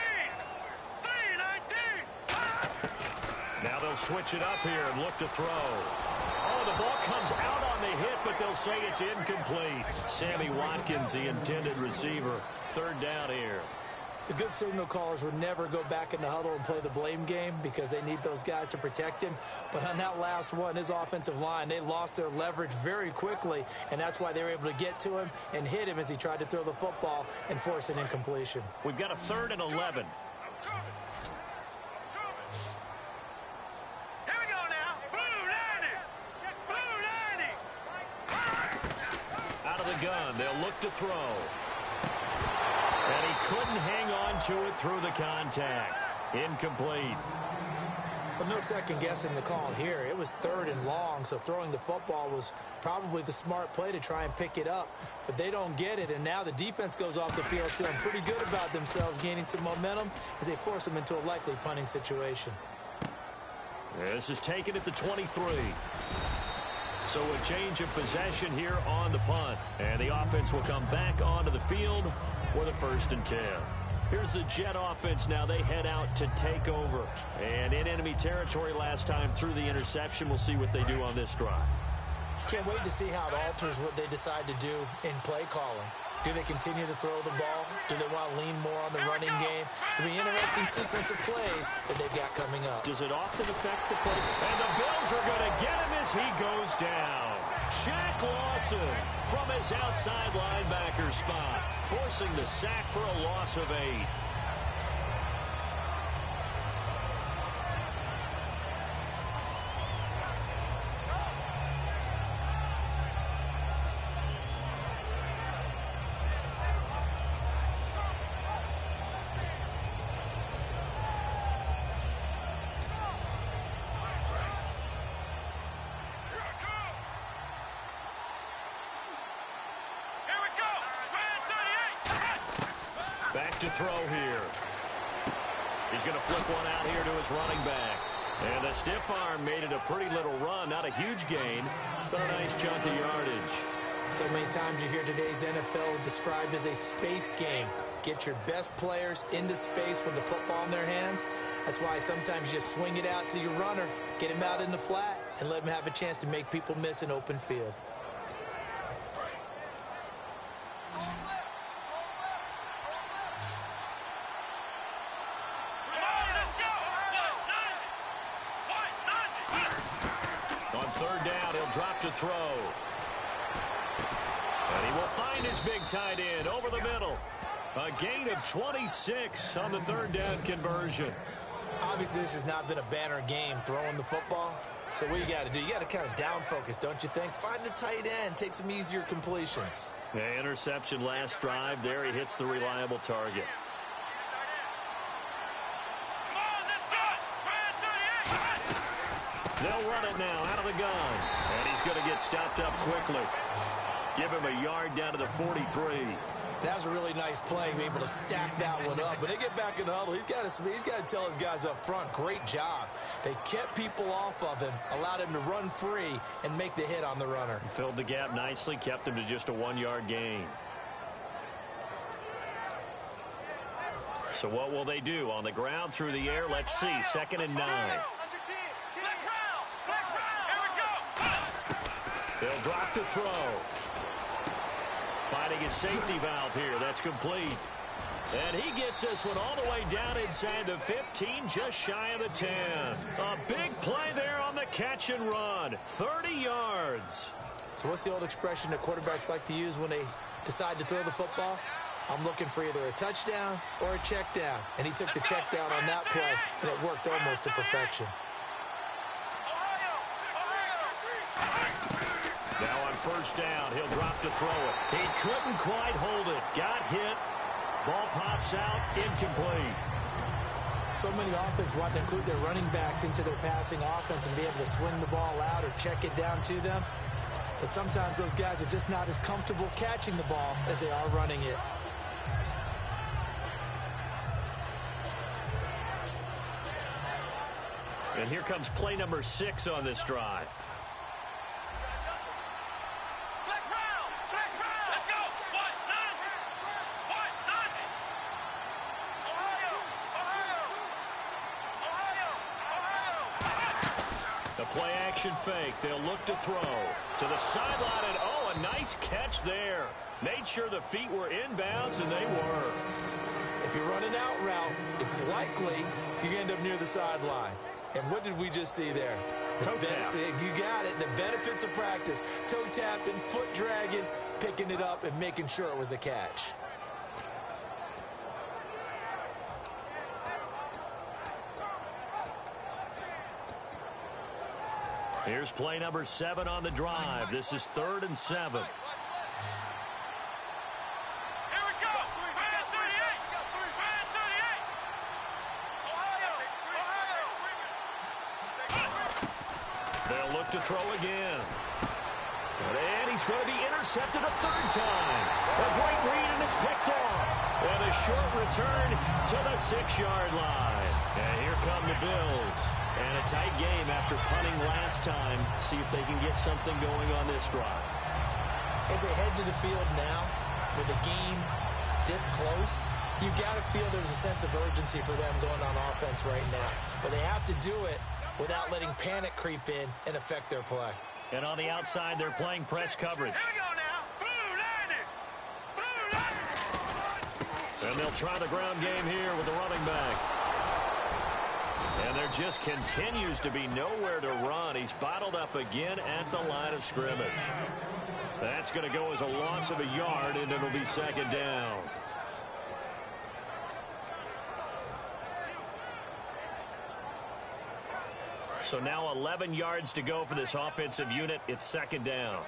319. Now they'll switch it up here and look to throw. Oh, the ball comes out on the hit, but they'll say it's incomplete. Sammy Watkins, the intended receiver. Third down here. The good signal callers would never go back in the huddle and play the blame game because they need those guys to protect him. But on that last one, his offensive line, they lost their leverage very quickly, and that's why they were able to get to him and hit him as he tried to throw the football and force an incompletion. We've got a 3rd and 11. Here we go now. Blue 90. Blue 90. Out of the gun, they'll look to throw. And he couldn't hang on to it through the contact. Incomplete. But no second guessing the call here. It was 3rd and long, so throwing the football was probably the smart play to try and pick it up. But they don't get it, and now the defense goes off the field feeling pretty good about themselves, gaining some momentum as they force them into a likely punting situation. This is taken at the 23. So a change of possession here on the punt. And the offense will come back onto the field with a 1st and 10. Here's the Jet offense now. They head out to take over. And in enemy territory last time through the interception. We'll see what they do on this drive. Can't wait to see how it alters what they decide to do in play calling. Do they continue to throw the ball? Do they want to lean more on the running game? It'll be an interesting sequence of plays that they've got coming up. Does it often affect the play? And the Bills are going to get him as he goes down. Shaq Lawson from his outside linebacker spot, forcing the sack for a loss of 8. Back to throw here. He's going to flip one out here to his running back. And the stiff arm made it a pretty little run. Not a huge gain, but a nice chunk of yardage. So many times you hear today's NFL described as a space game. Get your best players into space with the football in their hands. That's why sometimes you swing it out to your runner, get him out in the flat, and let him have a chance to make people miss an open field. Drop to throw. And he will find his big tight end over the middle. A gain of 26 on the 3rd down conversion. Obviously, this has not been a banner game throwing the football. So what you got to do, you got to kind of down focus, don't you think? Find the tight end, take some easier completions. Yeah, interception last drive. There he hits the reliable target. They'll run it now out of the gun. And he's going to get stopped up quickly. Give him a yard down to the 43. That was a really nice play, able to stack that one up. When they get back in the huddle, he's got to tell his guys up front, great job. They kept people off of him, allowed him to run free, and make the hit on the runner. Filled the gap nicely, kept him to just a 1-yard gain. So what will they do? On the ground, through the air, let's see. 2nd and 9. They'll drop to throw. Finding his safety valve here. That's complete. And he gets this one all the way down inside the 15, just shy of the 10. A big play there on the catch and run. 30 yards. So what's the old expression that quarterbacks like to use when they decide to throw the football? I'm looking for either a touchdown or a check down. And he took the check down on that play, and it worked almost to perfection. Now on 1st down, he'll drop to throw it. He couldn't quite hold it. Got hit. Ball pops out, incomplete. So many offenses want to include their running backs into their passing offense and be able to swing the ball out or check it down to them. But sometimes those guys are just not as comfortable catching the ball as they are running it. And here comes play number 6 on this drive. The play action fake. They'll look to throw to the sideline, and oh, a nice catch there. Made sure the feet were inbounds, and they were. If you run an out route, it's likely you're going to end up near the sideline. And what did we just see there? Toe tap. You got it. The benefits of practice. Toe tapping, foot dragging, picking it up, and making sure it was a catch. Here's play number 7 on the drive. This is 3rd and 7. They'll look to throw again. And he's going to be intercepted a 3rd time. A great read, and it's picked off. And a short return to the 6-yard line. And here come the Bills. And a tight game after punting last time. See if they can get something going on this drive. As they head to the field now, with the game this close, you got to feel there's a sense of urgency for them going on offense right now. But they have to do it without letting panic creep in and affect their play. And on the outside, they're playing press coverage. Here we go now. Blue landing. And they'll try the ground game here with the running back. And there just continues to be nowhere to run. He's bottled up again at the line of scrimmage. That's going to go as a loss of a yard, and it'll be 2nd down. So now 11 yards to go for this offensive unit. It's 2nd down.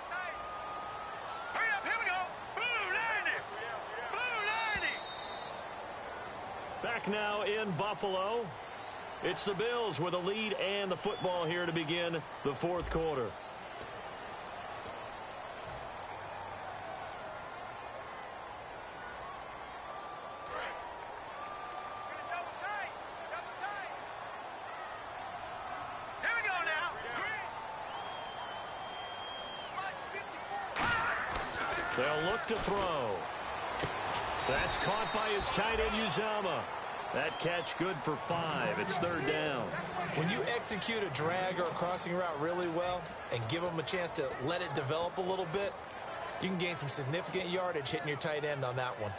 Hurry up, here we go. Blue landing. Blue landing. Back now in Buffalo. It's the Bills with a lead and the football here to begin the 4th quarter. Here we go now. They'll look to throw. That's caught by his tight end, Uzomah. That catch good for 5. It's 3rd down. When you execute a drag or a crossing route really well and give them a chance to let it develop a little bit, you can gain some significant yardage hitting your tight end on that one.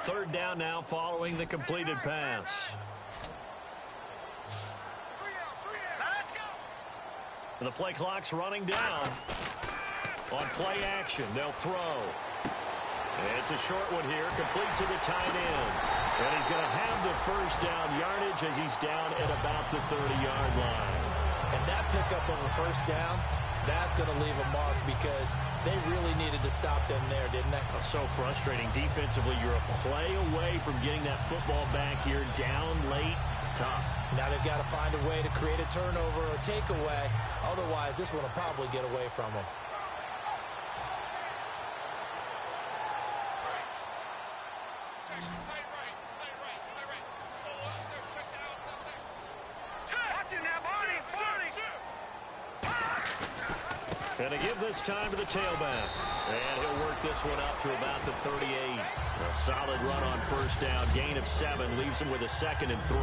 Third down now following the completed pass. Let's go. The play clock's running down. On play action, they'll throw. It's a short one here, complete to the tight end. And he's going to have the 1st down yardage as he's down at about the 30-yard line. And that pickup of a 1st down, that's going to leave a mark because they really needed to stop them there, didn't they? So frustrating. Defensively, you're a play away from getting that football back here down late. Tough. Now they've got to find a way to create a turnover or takeaway. Otherwise, this one will probably get away from them. And to give this time to the tailback. And he'll work this one up to about the 38. A solid run on 1st down. Gain of 7 leaves him with a 2nd and 3.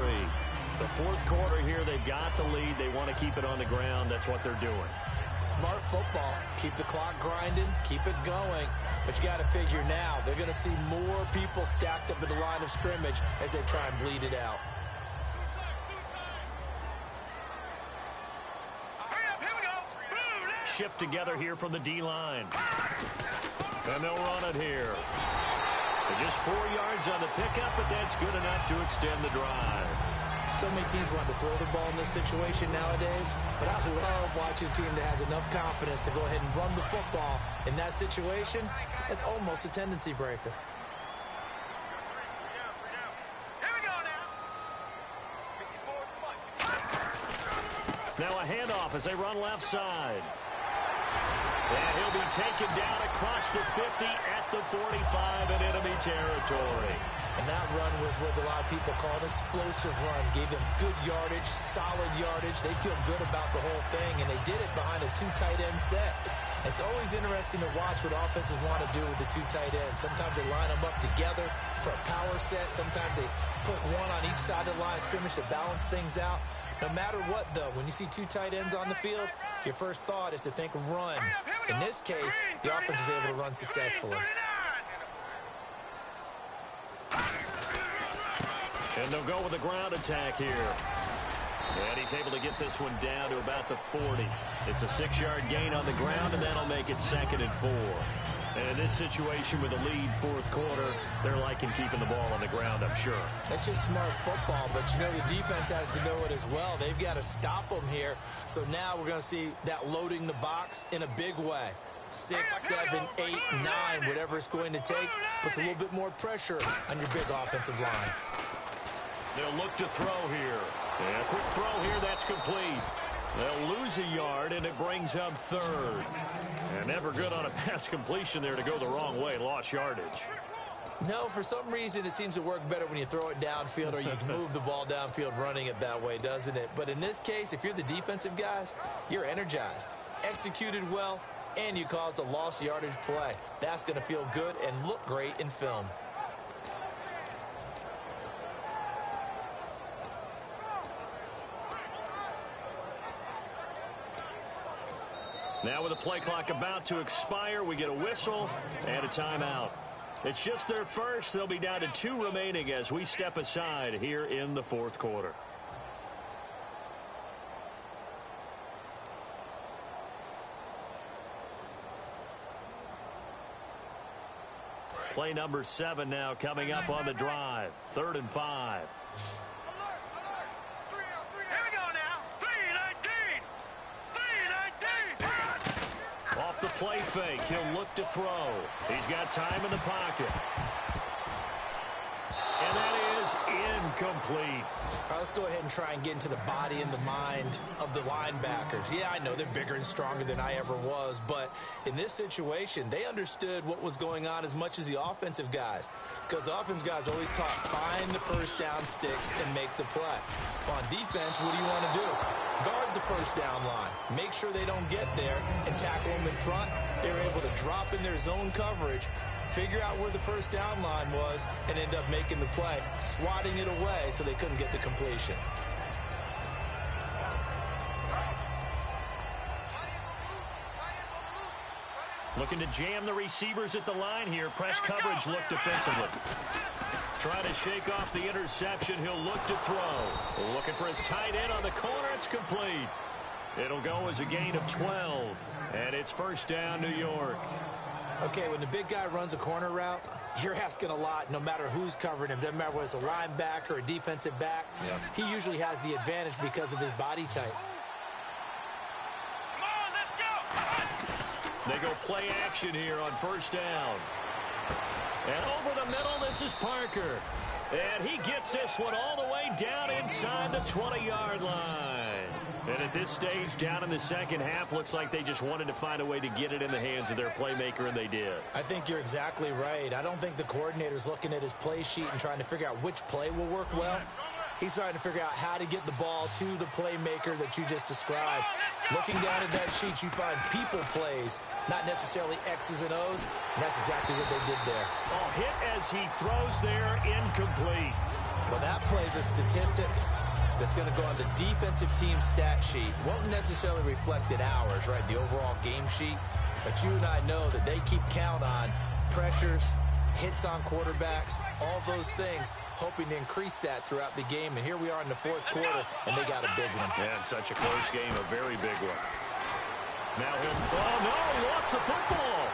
The 4th quarter here, they've got the lead. They want to keep it on the ground. That's what they're doing. Smart football. Keep the clock grinding. Keep it going. But you got to figure now, they're going to see more people stacked up at the line of scrimmage as they try and bleed it out. Shift together here from the D-line. And they'll run it here. And just 4 yards on the pickup, but that's good enough to extend the drive. So many teams want to throw the ball in this situation nowadays, but I love watching a team that has enough confidence to go ahead and run the football. In that situation, it's almost a tendency breaker. Here we go now. Now a handoff as they run left side. And he'll be taken down across the 50 at the 45 in enemy territory. And that run was what a lot of people call an explosive run. Gave them good yardage, solid yardage. They feel good about the whole thing, and they did it behind a 2 tight end set. It's always interesting to watch what offenses want to do with the 2 tight ends. Sometimes they line them up together for a power set. Sometimes they put one on each side of the line of scrimmage to balance things out. No matter what, though, when you see 2 tight ends on the field, your first thought is to think run. In this case, the offense was able to run successfully. And they'll go with a ground attack here. And he's able to get this one down to about the 40. It's a 6-yard gain on the ground, and that'll make it 2nd and 4. And in this situation with a lead 4th quarter, they're liking keeping the ball on the ground, I'm sure. That's just smart football, but you know the defense has to know it as well. They've got to stop them here. So now we're going to see that loading the box in a big way. 6, 7, 8, 9, whatever it's going to take, puts a little bit more pressure on your big offensive line. They'll look to throw here. And a quick throw here, that's complete. They'll lose a yard, and it brings up 3rd. And never good on a pass completion there to go the wrong way. Lost yardage. No, for some reason it seems to work better when you throw it downfield or you can move the ball downfield running it that way, doesn't it? But in this case, if you're the defensive guys, you're energized, executed well, and you caused a lost yardage play. That's going to feel good and look great in film. Now with the play clock about to expire, we get a whistle and a timeout. It's just their first. They'll be down to 2 remaining as we step aside here in the 4th quarter. Play number 7 now coming up on the drive. 3rd and 5. Off the play fake, he'll look to throw. He's got time in the pocket. And that is incomplete. All right, let's go ahead and try and get into the body and the mind of the linebackers. Yeah, I know they're bigger and stronger than I ever was, but in this situation, they understood what was going on as much as the offensive guys, because the offensive guys always taught find the first down sticks and make the play. On defense, what do you want to do? Guard the first down line. Make sure they don't get there and tackle them in front. They were able to drop in their zone coverage, figure out where the first down line was, and end up making the play, swatting it away so they couldn't get the completion. Looking to jam the receivers at the line here. Press coverage look defensively. Try to shake off the interception. He'll look to throw. Looking for his tight end on the corner. It's complete. It'll go as a gain of 12. And it's first down, New York. Okay, when the big guy runs a corner route, you're asking a lot no matter who's covering him. Doesn't matter whether it's a linebacker or a defensive back. Yeah. He usually has the advantage because of his body type. Come on, let's go. They go play action here on first down. And over the middle, this is Parker. And he gets this one all the way down inside the 20-yard line. And at this stage, down in the second half, looks like they just wanted to find a way to get it in the hands of their playmaker, and they did. I think you're exactly right. I don't think the coordinator's looking at his play sheet and trying to figure out which play will work well. He's trying to figure out how to get the ball to the playmaker that you just described. Looking down at that sheet, you find people plays, not necessarily X's and O's, and that's exactly what they did there. Oh, hit as he throws there, incomplete. Well, that play's a statistic that's going to go on the defensive team stat sheet. Won't necessarily reflect in ours, right, the overall game sheet. But you and I know that they keep count on pressures, hits on quarterbacks, all those things, hoping to increase that throughout the game. And here we are in the fourth quarter, and they got a big one. And such a close game, a very big one. Now he'll, oh no, he lost the football.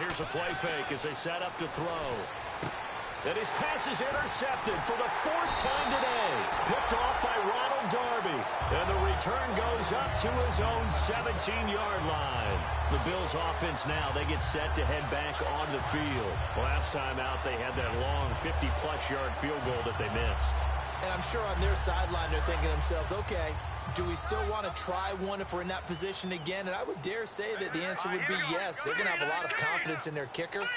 Here's a play fake as they set up to throw. And his pass is intercepted for the 4th time today. Picked off by Ronald Darby. And the return goes up to his own 17-yard line. The Bills offense now, they get set to head back on the field. Last time out, they had that long 50-plus yard field goal that they missed. And I'm sure on their sideline, they're thinking to themselves, okay, do we still want to try one if we're in that position again? And I would dare say that the answer would be yes. They're going to have a lot of confidence in their kicker.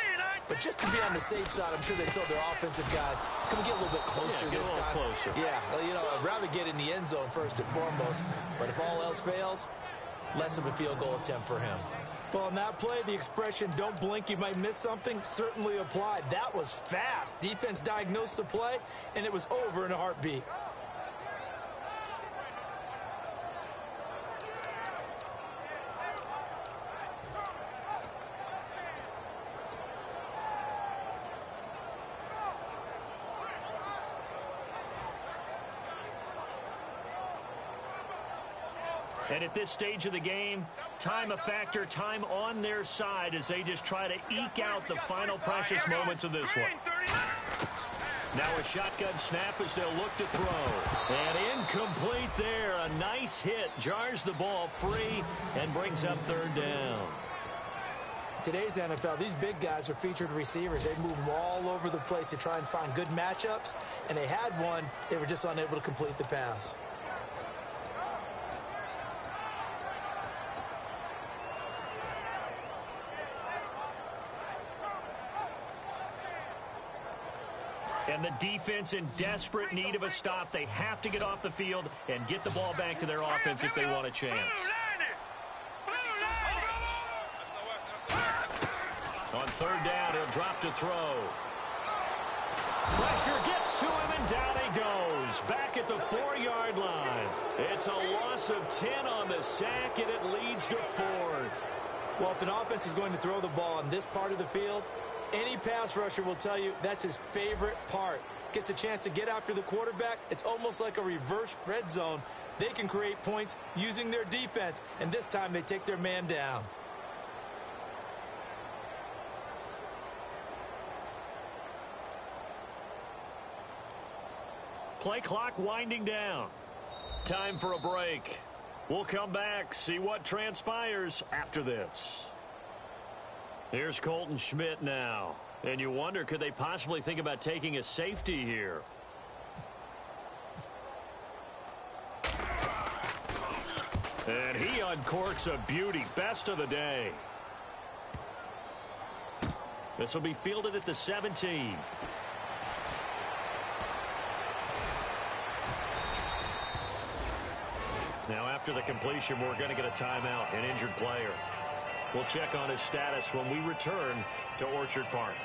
But just to be on the safe side, I'm sure they told their offensive guys, can we get a little bit closer this time? Closer. Yeah, well, you know, I'd rather get in the end zone first and foremost. But if all else fails, less of a field goal attempt for him. Well, on that play, the expression, don't blink, you might miss something, certainly applied. That was fast. Defense diagnosed the play, and it was over in a heartbeat. And at this stage of the game, time a factor, time on their side as they just try to eke out the final precious moments of this one. Now a shotgun snap as they'll look to throw. And incomplete there. A nice hit. Jars the ball free and brings up 3rd down. Today's NFL, these big guys are featured receivers. They move them all over the place to try and find good matchups. And they had one. They were just unable to complete the pass. And the defense in desperate need of a stop. They have to get off the field and get the ball back to their offense if they want a chance. On 3rd down, he'll drop to throw. Pressure gets to him, and down he goes. Back at the 4-yard line. It's a loss of 10 on the sack, and it leads to 4th. Well, if an offense is going to throw the ball on this part of the field, any pass rusher will tell you that's his favorite part. Gets a chance to get after the quarterback. It's almost like a reverse red zone. They can create points using their defense, and this time they take their man down. Play clock winding down. Time for a break. We'll come back, see what transpires after this. Here's Colton Schmidt now. And you wonder, could they possibly think about taking a safety here? And he uncorks a beauty. Best of the day. This will be fielded at the 17. Now, after the completion, we're going to get a timeout, an injured player. We'll check on his status when we return to Orchard Park.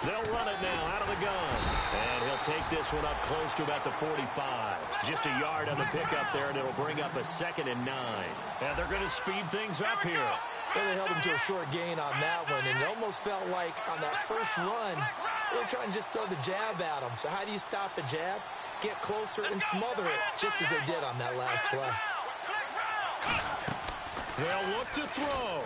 They'll run it now out of the gun. And he'll take this one up close to about the 45. Just a yard on the pickup there, and it'll bring up a 2nd and 9. And they're going to speed things up here. Well, they held him to a short gain on that one, and it almost felt like on that first run, they were trying to just throw the jab at him. So how do you stop the jab? Get closer and smother it, just as they did on that last play. They'll look to throw.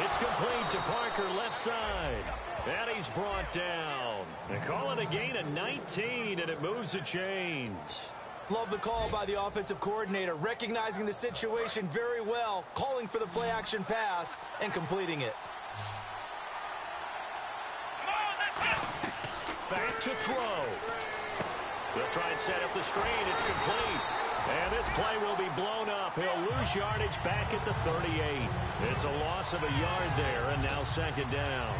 It's complete to Parker, left side. And he's brought down. They call it a gain of 19, and it moves the chains. Love the call by the offensive coordinator, recognizing the situation very well, calling for the play-action pass, and completing it. Back to throw. They'll try and set up the screen. It's complete. And this play will be blown up. He'll lose yardage back at the 38. It's a loss of a yard there, and now 2nd down.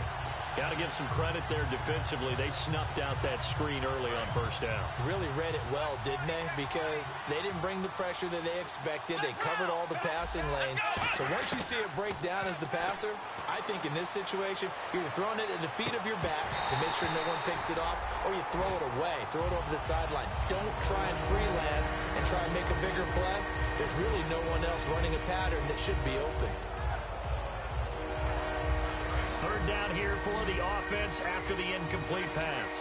Got to give some credit there defensively. They snuffed out that screen early on first down. Really read it well, didn't they? Because they didn't bring the pressure that they expected. They covered all the passing lanes. So once you see it break down as the passer, I think in this situation, you're either throwing it at the feet of your back to make sure no one picks it off, or you throw it away, throw it over the sideline. Don't try and freelance and try and make a bigger play. There's really no one else running a pattern that should be open. Third down here for the offense after the incomplete pass.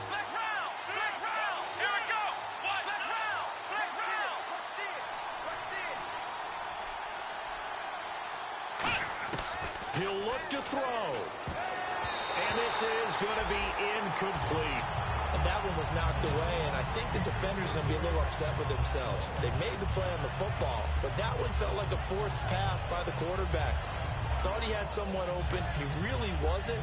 Black round! Black round! Here we go! Black round! Black round! He'll look to throw. And this is going to be incomplete. And that one was knocked away, and I think the defender's going to be a little upset with themselves. They made the play on the football, but that one felt like a forced pass by the quarterback. Thought he had someone open. He really wasn't.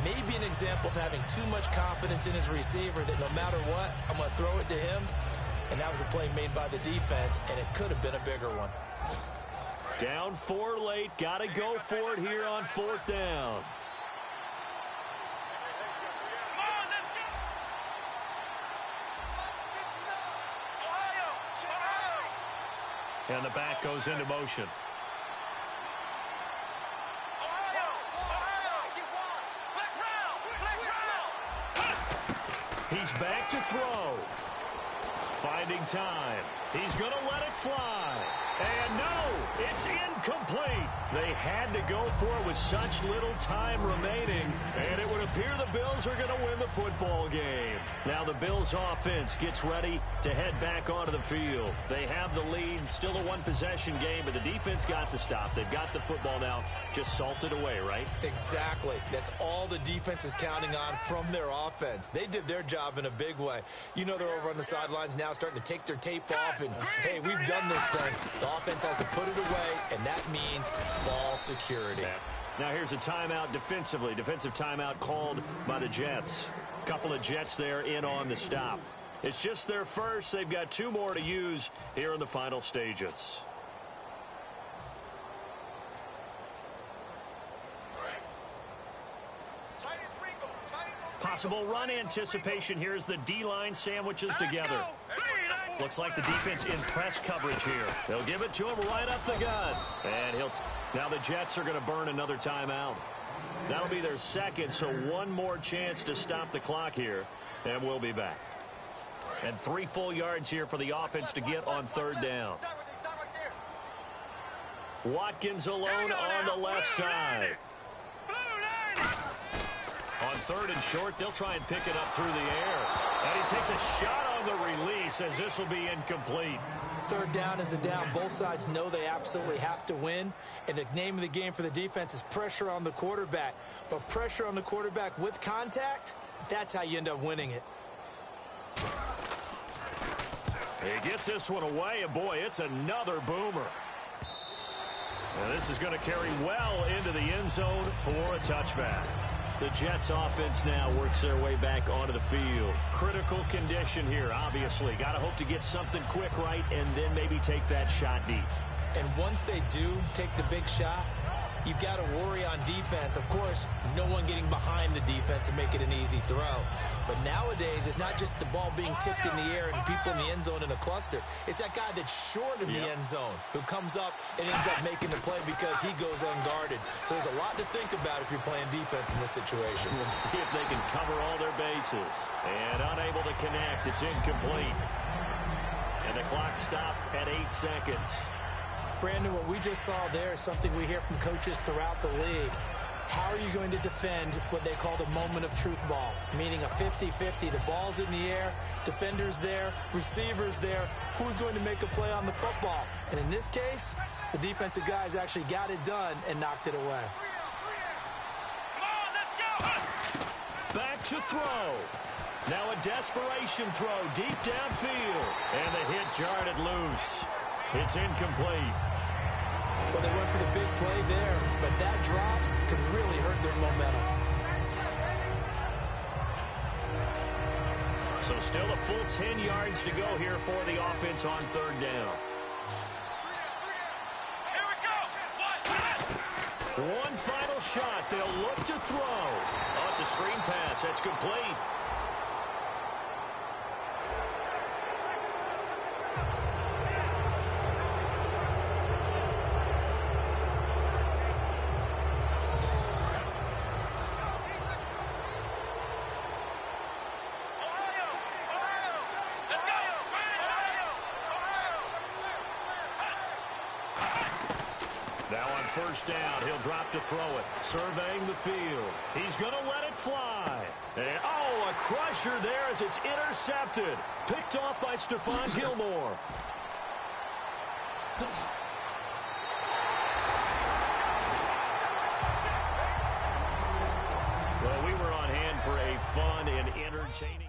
Maybe an example of having too much confidence in his receiver that no matter what, I'm going to throw it to him. And that was a play made by the defense, and it could have been a bigger one. Down 4 late. Got to go for it here on 4th down. Come on, let's go! Ohio! Ohio! And the back goes into motion. He's back to throw. Finding time. He's going to let it fly. And no, it's incomplete. They had to go for it with such little time remaining. And it would appear the Bills are going to win the football game. Now the Bills offense gets ready to head back onto the field. They have the lead. Still a one-possession game, but the defense got the stop. They've got the football now. Just salted away, right? Exactly. That's all the defense is counting on from their offense. They did their job in a big way. You know they're over on the sidelines now starting to take their tape off and, hey, we've done this thing. The offense has to put it away, and that means ball security. Now here's a timeout defensively. Defensive timeout called by the Jets. Couple of Jets there in on the stop. It's just their first. They've got 2 more to use here in the final stages. Possible run anticipation. Here's the D-line sandwiches together. Looks like the defense in press coverage here. They'll give it to him right up the gut. And now the Jets are going to burn another timeout. That'll be their second, so one more chance to stop the clock here. And we'll be back. And 3 full yards here for the offense to get on 3rd down. Watkins alone on the left side. On 3rd and short, they'll try and pick it up through the air. And he takes a shot on the release as this will be incomplete. 3rd down is the down. Both sides know they absolutely have to win. And the name of the game for the defense is pressure on the quarterback. But pressure on the quarterback with contact, that's how you end up winning it. He gets this one away, and boy, it's another boomer. And this is going to carry well into the end zone for a touchback. The Jets offense now works their way back onto the field. Critical condition here, obviously. Got to hope to get something quick right and then maybe take that shot deep. And once they do take the big shot, you've got to worry on defense. Of course, no one getting behind the defense and make it an easy throw. But nowadays, it's not just the ball being tipped in the air and people in the end zone in a cluster. It's that guy that's short of the end zone who comes up and ends up making the play because he goes unguarded. So there's a lot to think about if you're playing defense in this situation. We'll see if they can cover all their bases. And unable to connect. It's incomplete. And the clock stopped at 8 seconds. Brandon, what we just saw there is something we hear from coaches throughout the league. How are you going to defend what they call the moment of truth ball, meaning a 50-50? The ball's in the air, defenders there, receivers there. Who's going to make a play on the football? And in this case, the defensive guys actually got it done and knocked it away. Back to throw. Now a desperation throw deep downfield. And the hit jarred it loose. It's incomplete. Well, they went for the big play there, but that drop could really hurt their momentum. So still a full 10 yards to go here for the offense on 3rd down. Here we go! One final final shot. They'll look to throw. Oh, it's a screen pass. That's complete. Now on first down, he'll drop to throw it. Surveying the field. He's going to let it fly. And, oh, a crusher there as it's intercepted. Picked off by Stephon Gilmore. Well, we were on hand for a fun and entertaining